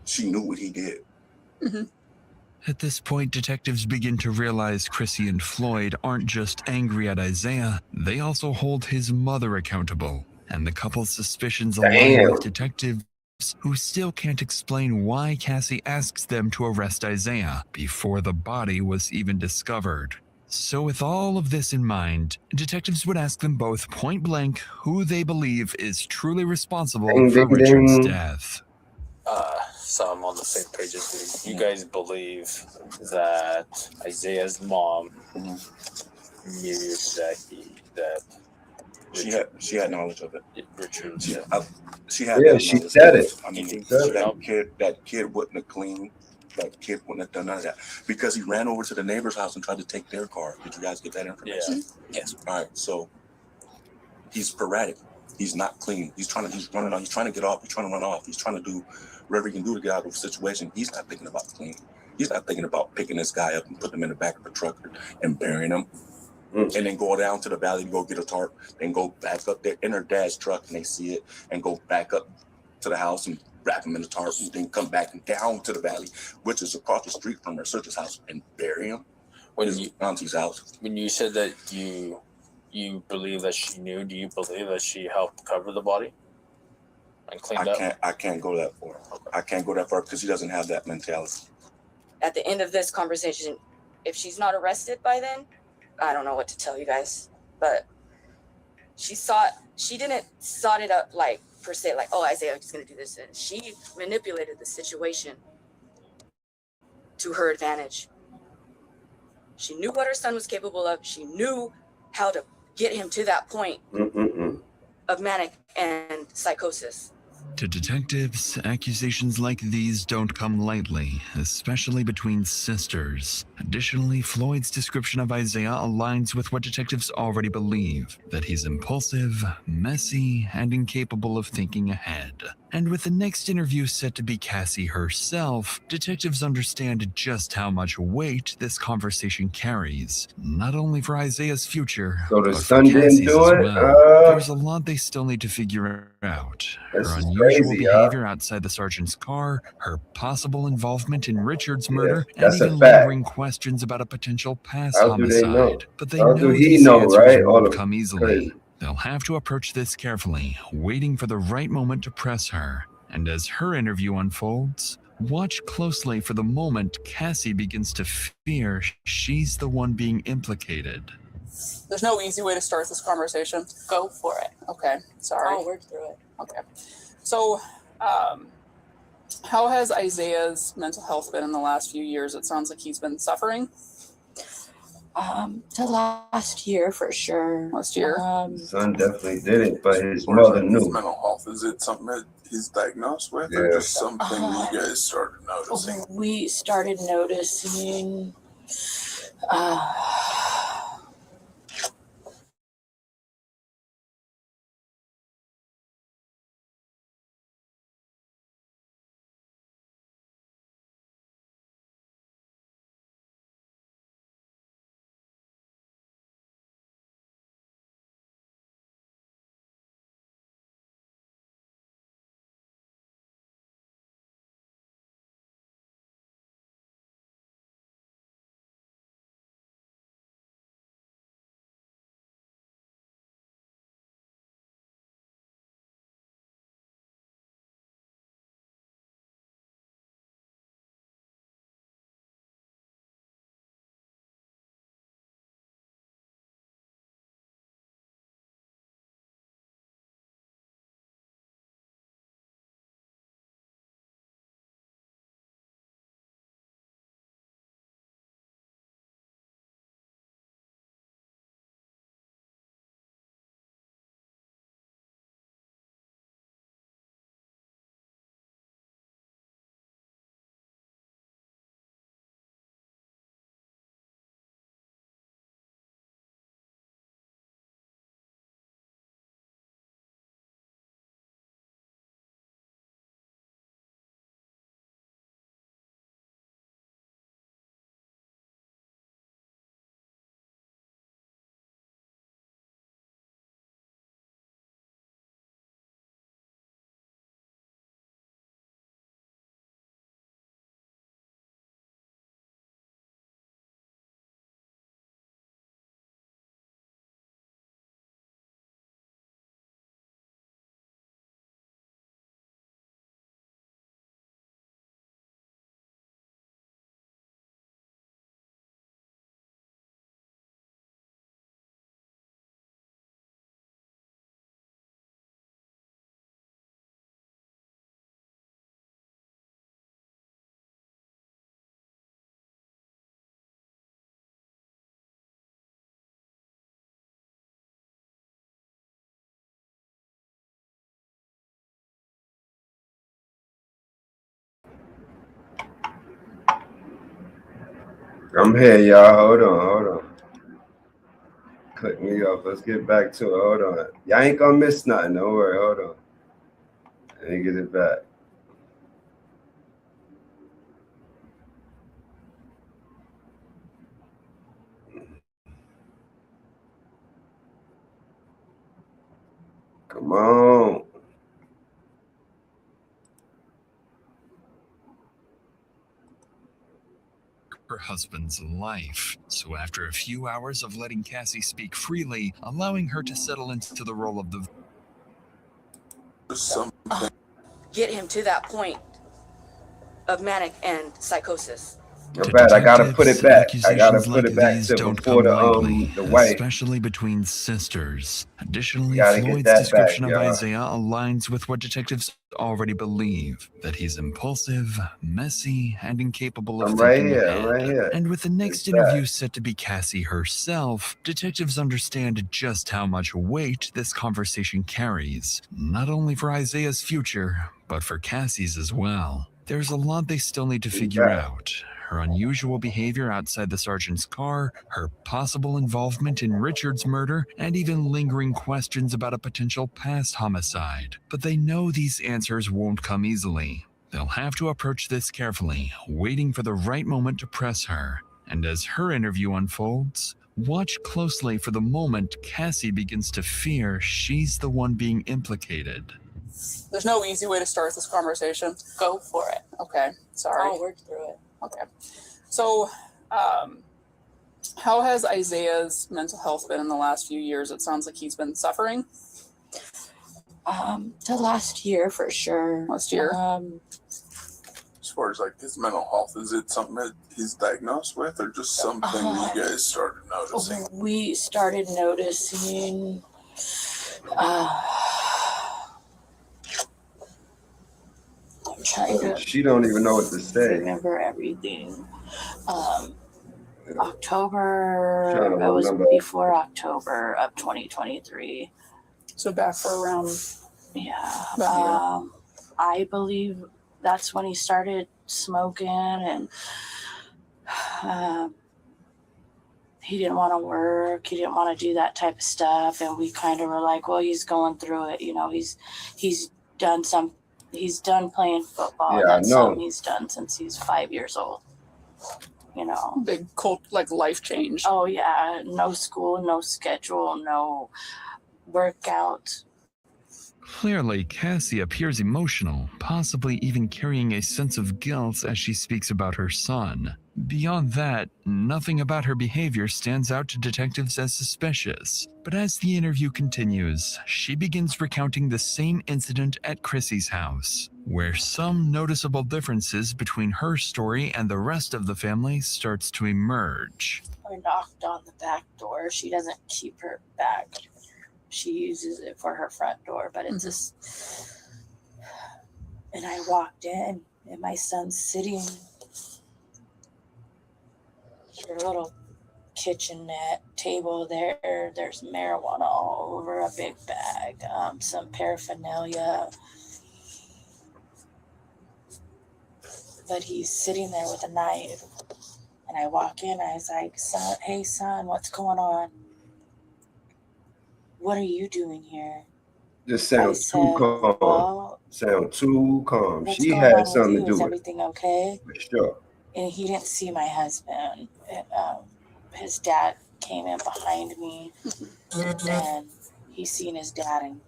she knew what he did. Mm-hmm. At this point, detectives begin to realize Chrissy and Floyd aren't just angry at Isaiah, they also hold his mother accountable. And the couple's suspicions align with detectives who still can't explain why Cassie asks them to arrest Isaiah before the body was even discovered. So with all of this in mind, detectives would ask them both point blank who they believe is truly responsible Ding, for ding, Richard's ding. death. So I'm on the same page as you. You guys believe that Isaiah's mom knew that she had knowledge of it. Richard. She had Yeah, that she knowledge. said it. I mean, She said it. that kid wouldn't have cleaned. That kid wouldn't have done none of that because he ran over to the neighbor's house and tried to take their car. Did you guys get that information? Yeah. Yes. All right. So he's sporadic. He's not clean. He's trying to get off. He's trying to run off. He's trying to do whatever he can do to get out of the situation. He's not thinking about cleaning. He's not thinking about picking this guy up and putting him in the back of a truck and burying him. And then go down to the valley to go get a tarp, and go back up there in her dad's truck, and they see it, and go back up to the house and wrap him in the tarp, and then come back and down to the valley, which is across the street from her sister's house, and bury him in his auntie's house. When you said that you believe that she knew, do you believe that she helped cover the body and cleaned up? I can't go that far. Okay. I can't go that far because she doesn't have that mentality. At the end of this conversation, if she's not arrested by then, I don't know what to tell you guys, but she didn't sort it up like per se, like, oh, Isaiah is going to do this. And she manipulated the situation to her advantage. She knew what her son was capable of. She knew how to get him to that point of manic and psychosis. To detectives, accusations like these don't come lightly, especially between sisters. Additionally, Floyd's description of Isaiah aligns with what detectives already believe, that he's impulsive, messy, and incapable of thinking ahead. And with the next interview set to be Cassie herself, detectives understand just how much weight this conversation carries, not only for Isaiah's future, So the but for son didn't Cassie's do as it? well. There's a lot they still need to figure out. This Her is unusual crazy, behavior outside the sergeant's car, her possible involvement in Richard's murder, and that's a even fact. lingering questions about a potential past How do they know? homicide. But they How know do he these know, answers right? won't All of come easily. crazy. They'll have to approach this carefully, waiting for the right moment to press her. And as her interview unfolds, watch closely for the moment Cassie begins to fear she's the one being implicated. There's no easy way to start this conversation. Go for it. Okay. Sorry. I'll work through it. Okay. So, how has Isaiah's mental health been in the last few years? It sounds like he's been suffering. The last year for sure. Last year. His son definitely did it, but his What is mother his knew. mental health? Is it something that he's diagnosed with, or just something you guys started noticing? We started noticing I'm here, y'all. Hold on. Cut me off. Let's get back to it. Hold on. Y'all ain't gonna miss nothing. Don't worry. Hold on. Let me get it back. Come on. Her husband's life. So after a few hours of letting Cassie speak freely, allowing her to settle into the role of the Get him to that point of manic and psychosis. You're bad. I gotta put it back. I gotta accusations put like it back these to don't before come lightly, the wife. especially between sisters. Additionally, Gotta get Floyd's that description back, of y'all. Isaiah aligns with what detectives already believe, that he's impulsive, messy, and incapable of I'm right thinking here. ahead. I'm right here. And with the next interview set to be Cassie herself, detectives understand just how much weight this conversation carries, not only for Isaiah's future, but for Cassie's as well. There's a lot they still need to figure out. Her unusual behavior outside the sergeant's car, her possible involvement in Richard's murder, and even lingering questions about a potential past homicide. But they know these answers won't come easily. They'll have to approach this carefully, waiting for the right moment to press her. And as her interview unfolds, watch closely for the moment Cassie begins to fear she's the one being implicated. There's no easy way to start this conversation. Go for it. Okay, sorry. I'll work through it. Okay. So, how has Isaiah's mental health been in the last few years? It sounds like he's been suffering. The last year for sure. Last year. As far as like his mental health, is it something that he's diagnosed with, or just something you guys started noticing? We started noticing. I'm trying to. She don't even know what to say. Remember everything. October. It was before October of 2023. So back for around. Yeah. I believe that's when he started smoking, and he didn't want to work. He didn't want to do that type of stuff. And we kind of were like, well, he's going through it. You know, he's done some. He's done playing football. Yeah, That's I know. something he's done since he's 5 years old. You know, big life change. Oh yeah, no school, no schedule, no workout. Clearly, Cassie appears emotional, possibly even carrying a sense of guilt as she speaks about her son. Beyond that, nothing about her behavior stands out to detectives as suspicious. But as the interview continues, she begins recounting the same incident at Chrissy's house, where some noticeable differences between her story and the rest of the family starts to emerge. I knocked on the back door. She doesn't keep her back. She uses it for her front door, but it's just. And I walked in, and my son's sitting at a little kitchenette table there. There's marijuana all over a big bag, some paraphernalia. But he's sitting there with a knife. And I walk in, I was like, son, hey, son, what's going on? What are you doing here? Just sound too calm. Well, sound too calm. What's She going had on something with to you? do Is with it. everything okay? For sure. And he didn't see my husband. His dad came in behind me, and he's seen his dad, and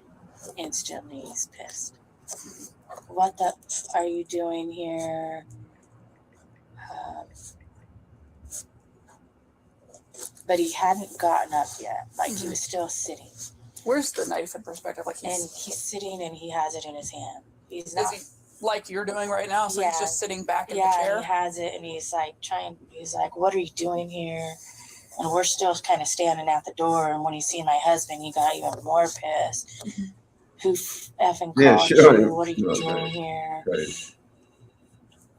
instantly he's pissed. What the are you doing here? But he hadn't gotten up yet. Like he was still sitting. Where's the knife in perspective? Like And he's sitting and he has it in his hand. He's Is not. he like you're doing right now? So he's just sitting back in the Yeah, chair. he has it, and he's like he's like, what are you doing here? And we're still kind of standing at the door. And when he seen my husband, he got even more pissed. Who effing called you? What are you doing here?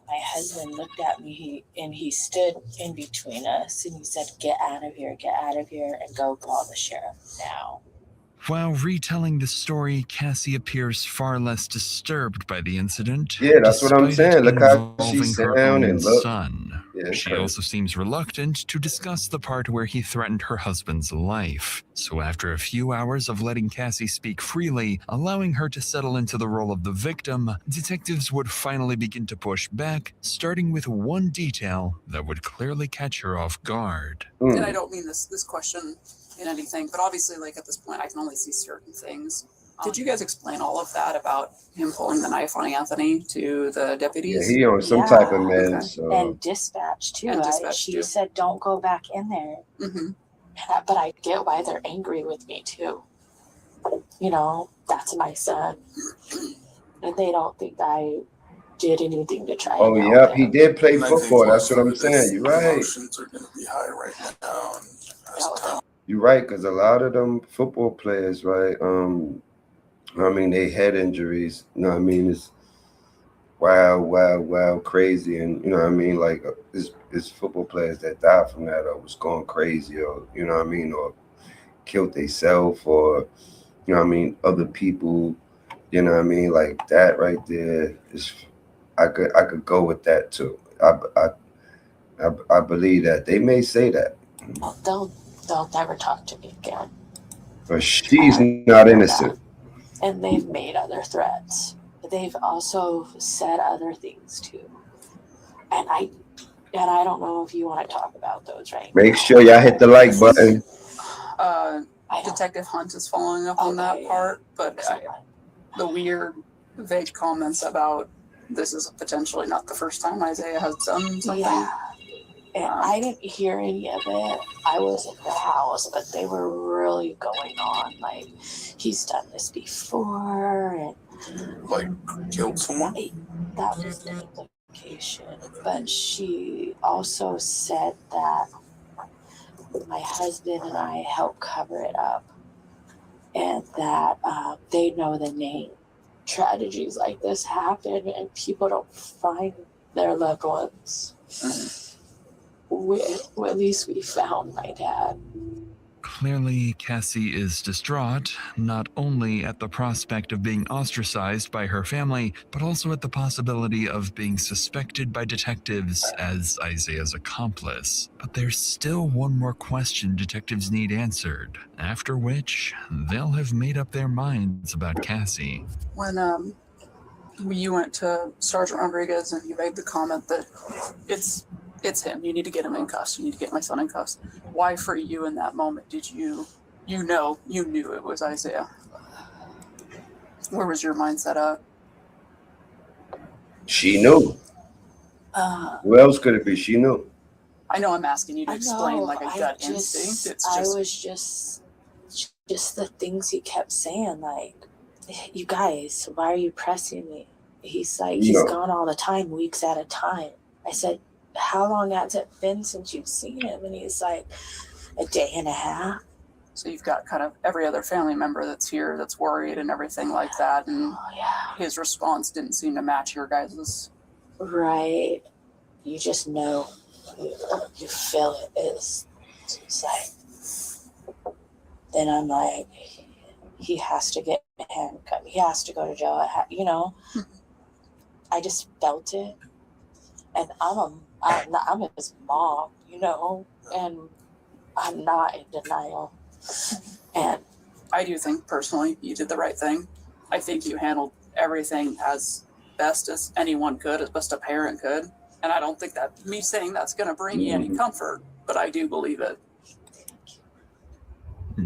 My husband looked at me and he stood in between us, and he said, get out of here, and go call the sheriff now. While retelling the story, Cassie appears far less disturbed by the incident. Yeah, that's what I'm despite it saying. Look how she involving her sound own and look. son. She also seems reluctant to discuss the part where he threatened her husband's life. So after a few hours of letting Cassie speak freely, allowing her to settle into the role of the victim, detectives would finally begin to push back, starting with one detail that would clearly catch her off guard. And I don't mean this question in anything, but obviously, like, at this point, I can only see certain things. Did you guys explain all of that about him pulling the knife on Anthony to the deputies? Yeah, he on some type of meds. So. And dispatch too. She said, "Don't go back in there." Mm-hmm. But I get why they're angry with me too. You know, that's my son, and they don't think I did anything to try. Oh, yep, he did play football. That's what I'm saying. You're right. Emotions are going to be high right now. You're right, because a lot of them football players, right? I mean, they head injuries. You know what I mean? It's wild, crazy. And, you know what I mean? Like, it's football players that died from that or was going crazy or, you know what I mean? Or killed themselves or, you know what I mean? Other people, you know what I mean? Like, that right there is, I could go with that, too. I believe that. They may say that. Well, they'll never talk to me again. But she's not innocent. And they've made other threats. They've also said other things too. And I don't know if you want to talk about those right now. Make sure y'all hit the like button. Detective Hunt is following up on that part, but the weird, vague comments about this is potentially not the first time Isaiah has done something. Yeah. And I didn't hear any of it. I was in the house, but they were really going on. Like, he's done this before. And like, killed someone? That was the implication. But she also said that my husband and I helped cover it up. And that they know the name. Tragedies like this happen and people don't find their loved ones. At least we found my dad. Clearly, Cassie is distraught, not only at the prospect of being ostracized by her family, but also at the possibility of being suspected by detectives as Isaiah's accomplice. But there's still one more question detectives need answered, after which they'll have made up their minds about Cassie. When you went to Sergeant Rodriguez and you made the comment that it's him, you need to get him in cuffs, you need to get my son in cuffs. Why for you in that moment did you knew it was Isaiah? Where was your mindset at? She knew. Who else could it be? She knew. I know I'm asking you to explain like a gut instinct. I was just the things he kept saying, like, you guys, why are you pressing me? He's like, he's gone all the time, weeks at a time. I said, how long has it been since you've seen him? And he's like, a day and a half. So you've got kind of every other family member that's here that's worried and everything like that. And his response didn't seem to match your guys's. Right. You just know. You feel it. It's like, then I'm like, he has to get handcuffed. He has to go to jail. You know, I just felt it. And I'm his mom, you know, and I'm not in denial. And I do think personally you did the right thing. I think you handled everything as best as anyone could, as best a parent could. And I don't think that me saying that's going to bring you any comfort, but I do believe it.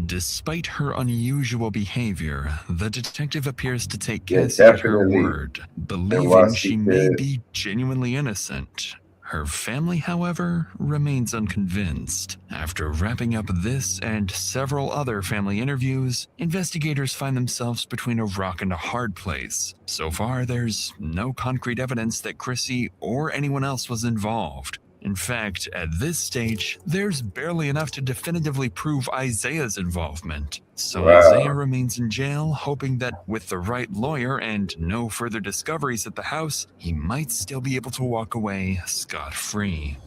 Despite her unusual behavior, the detective appears to take Cassie at her word, believing she may be genuinely innocent. Her family, however, remains unconvinced. After wrapping up this and several other family interviews, investigators find themselves between a rock and a hard place. So far, there's no concrete evidence that Chrissy or anyone else was involved. In fact, at this stage, there's barely enough to definitively prove Isaiah's involvement. So Isaiah remains in jail, hoping that with the right lawyer and no further discoveries at the house, he might still be able to walk away scot-free.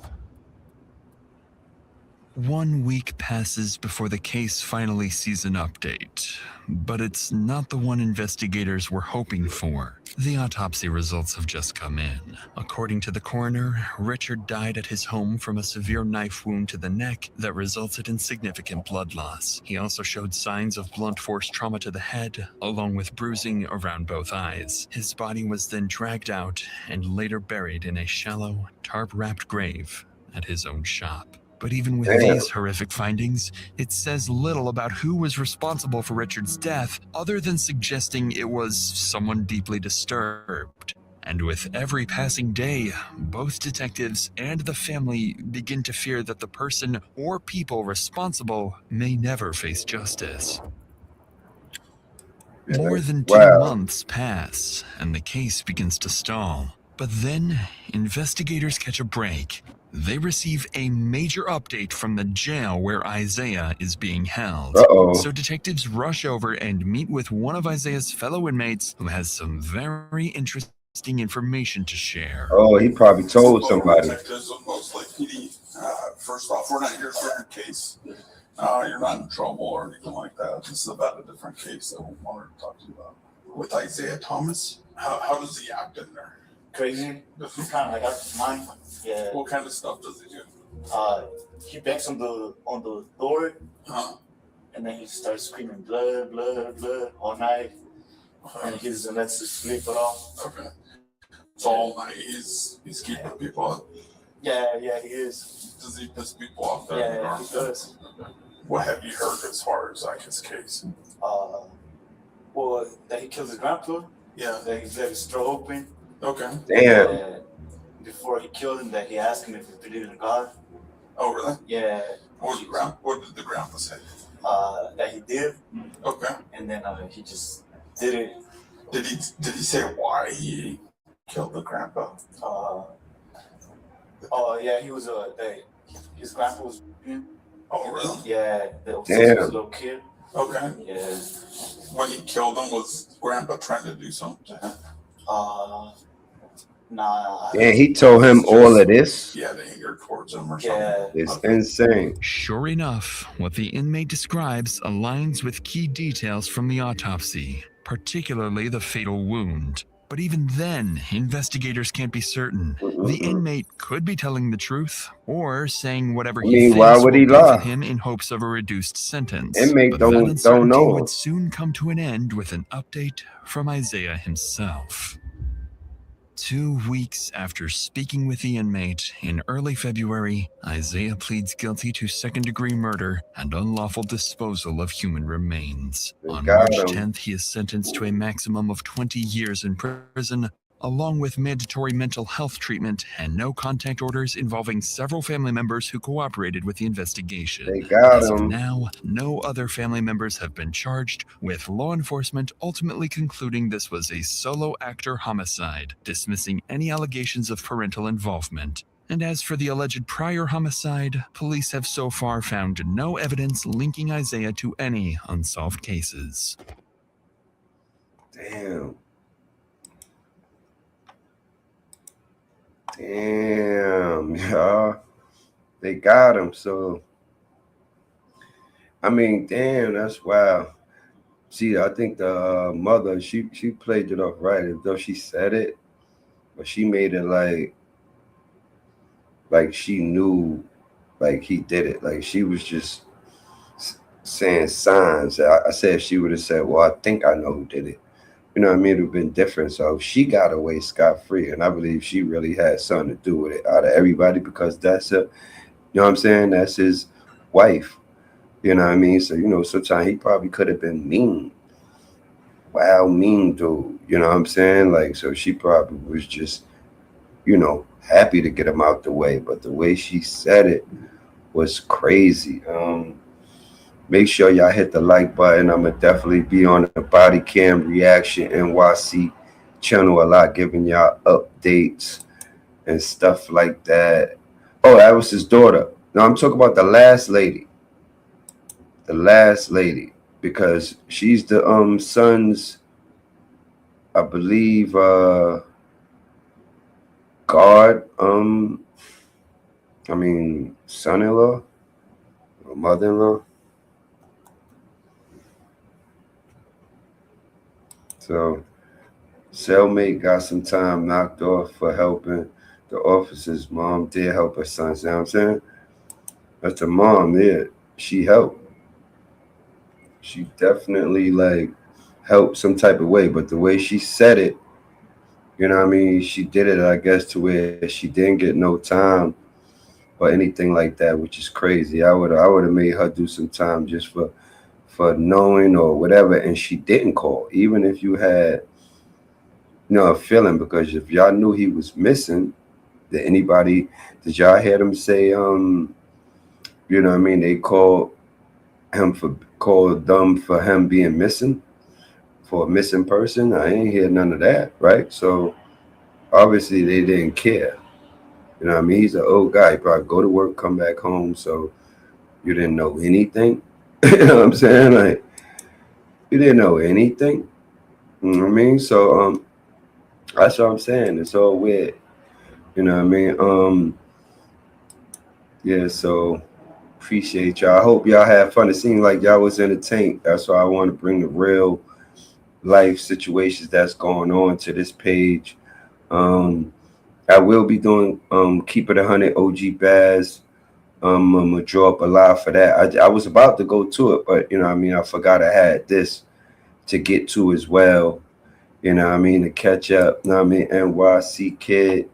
1 week passes before the case finally sees an update, but it's not the one investigators were hoping for. The autopsy results have just come in. According to the coroner, Richard died at his home from a severe knife wound to the neck that resulted in significant blood loss. He also showed signs of blunt force trauma to the head, along with bruising around both eyes. His body was then dragged out and later buried in a shallow, tarp-wrapped grave at his own shop. But even with these horrific findings, it says little about who was responsible for Richard's death, other than suggesting it was someone deeply disturbed. And with every passing day, both detectives and the family begin to fear that the person or people responsible may never face justice. More than 2 months pass, and the case begins to stall. But then, investigators catch a break. They receive a major update from the jail where Isaiah is being held. So detectives rush over and meet with one of Isaiah's fellow inmates who has some very interesting information to share. Oh, he probably told somebody. Detectives of most like PD. First off, we're not here for your case. You're not in trouble or anything like that. This is about a different case that we wanted to talk to you about. With Isaiah Thomas, how does he act in there? Crazy. He's kind of like out of his mind. Yeah. What kind of stuff does he do? He bangs on the door, and then he starts screaming blood, blood, blood all night, and he doesn't let us sleep at all. Okay. So all night he's keeping people up. Yeah, he is. Does he piss people off? Yeah, he does. What have you heard as far as like his case? Well, that he killed his grandpa. Yeah. That he let his throat open. Okay. Damn. Before he killed him, that he asked him if he believed in God. Oh, really? Yeah. What did the grandpa say? That he did. Okay. And then he just did it. Did he say why he killed the grandpa? Yeah, he was his grandpa was. Oh, really? Yeah, the little kid. Okay. Yeah. When he killed him, was grandpa trying to do something to him? Nah. Yeah, he told him all of this. Yeah, the anger towards him or something. It's insane. Sure enough, what the inmate describes aligns with key details from the autopsy, particularly the fatal wound. But even then, investigators can't be certain. The inmate could be telling the truth or saying whatever he thinks why would he will lie? benefit him in hopes of a reduced sentence. Inmate but don't that uncertainty know. would soon come to an end with an update from Isaiah himself. 2 weeks after speaking with the inmate, in early February, Isaiah pleads guilty to second-degree murder and unlawful disposal of human remains. On March 10th, he is sentenced to a maximum of 20 years in prison, along with mandatory mental health treatment and no contact orders involving several family members who cooperated with the investigation. They got As of him. now, no other family members have been charged, with law enforcement ultimately concluding this was a solo actor homicide, dismissing any allegations of parental involvement. And as for the alleged prior homicide, police have so far found no evidence linking Isaiah to any unsolved cases. Damn. Damn, y'all. They got him. So, I mean, damn, that's wild. See, I think the mother, she played it off right, though she said it, but she made it like she knew, like he did it. Like she was just saying signs. I said she would have said, well, I think I know who did it. You know what I mean? It would have been different. So she got away scot-free. And I believe she really had something to do with it out of everybody, because that's you know what I'm saying? That's his wife. You know what I mean? So, you know, sometimes he probably could have been mean. Wow, mean dude. You know what I'm saying? Like, so she probably was just, you know, happy to get him out the way. But the way she said it was crazy. Make sure y'all hit the like button. I'm going to definitely be on the Bodycam Reaction NYC channel a lot, giving y'all updates and stuff like that. Oh, that was his daughter. No, I'm talking about the last lady. The last lady. Because she's the son's, I believe, guard, son-in-law. My mother-in-law. So cellmate got some time knocked off for helping the officers. Mom did help her son. See what I'm saying? That's the mom there. She helped. She definitely like helped some type of way, but the way she said it, you know what I mean? She did it, I guess, to where she didn't get no time or anything like that, which is crazy. I would have made her do some time just for knowing or whatever, and she didn't call, even if you had, you know, a feeling, because if y'all knew he was missing, did y'all hear them say, you know what I mean, they called them for him being missing, for a missing person? I ain't hear none of that, right? So obviously they didn't care. You know what I mean? He's an old guy. He probably go to work, come back home. So you didn't know anything. You know what I'm saying? Like, you didn't know anything. You know what I mean? So that's what I'm saying. It's all weird. You know what I mean? Yeah, so appreciate y'all. I hope y'all had fun. It seemed like y'all was entertained. That's why I want to bring the real life situations that's going on to this page. I will be doing Keep It 100 OG Baz. I'm gonna draw up a live for that. I was about to go to it, but you know what I mean, I forgot I had this to get to as well. You know what I mean, to catch up. You know what I mean, NYC kid. You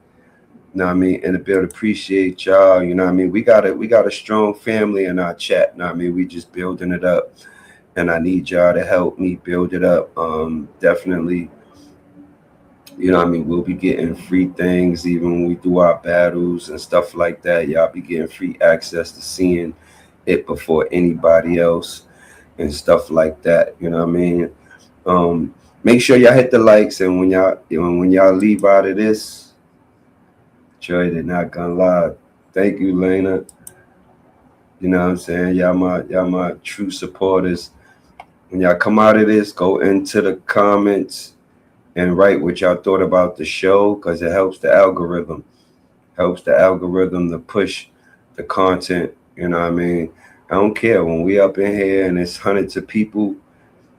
know what I mean, and to be able to appreciate y'all. You know what I mean, we got a strong family in our chat. You know what I mean, we just building it up, and I need y'all to help me build it up. Definitely. You know what I mean? We'll be getting free things even when we do our battles and stuff like that. Y'all be getting free access to seeing it before anybody else and stuff like that. You know what I mean? Make sure y'all hit the likes, and when y'all leave out of this, Troy did not gonna lie. Thank you, Lena. You know what I'm saying? Y'all my true supporters. When y'all come out of this, go into the comments and write what y'all thought about the show, because it helps the algorithm. Helps the algorithm to push the content. You know what I mean? I don't care when we up in here and it's hundreds of people, you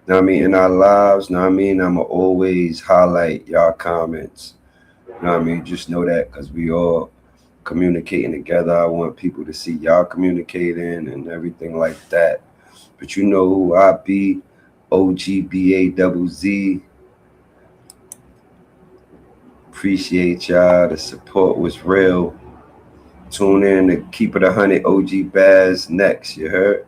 know what I mean, in our lives, you know what I mean? I'ma always highlight y'all comments. You know what I mean? Just know that, because we all communicating together. I want people to see y'all communicating and everything like that. But you know who I be, OGBAZZ. Appreciate y'all. The support was real. Tune in to Keep It 100 OG Baz next. You heard?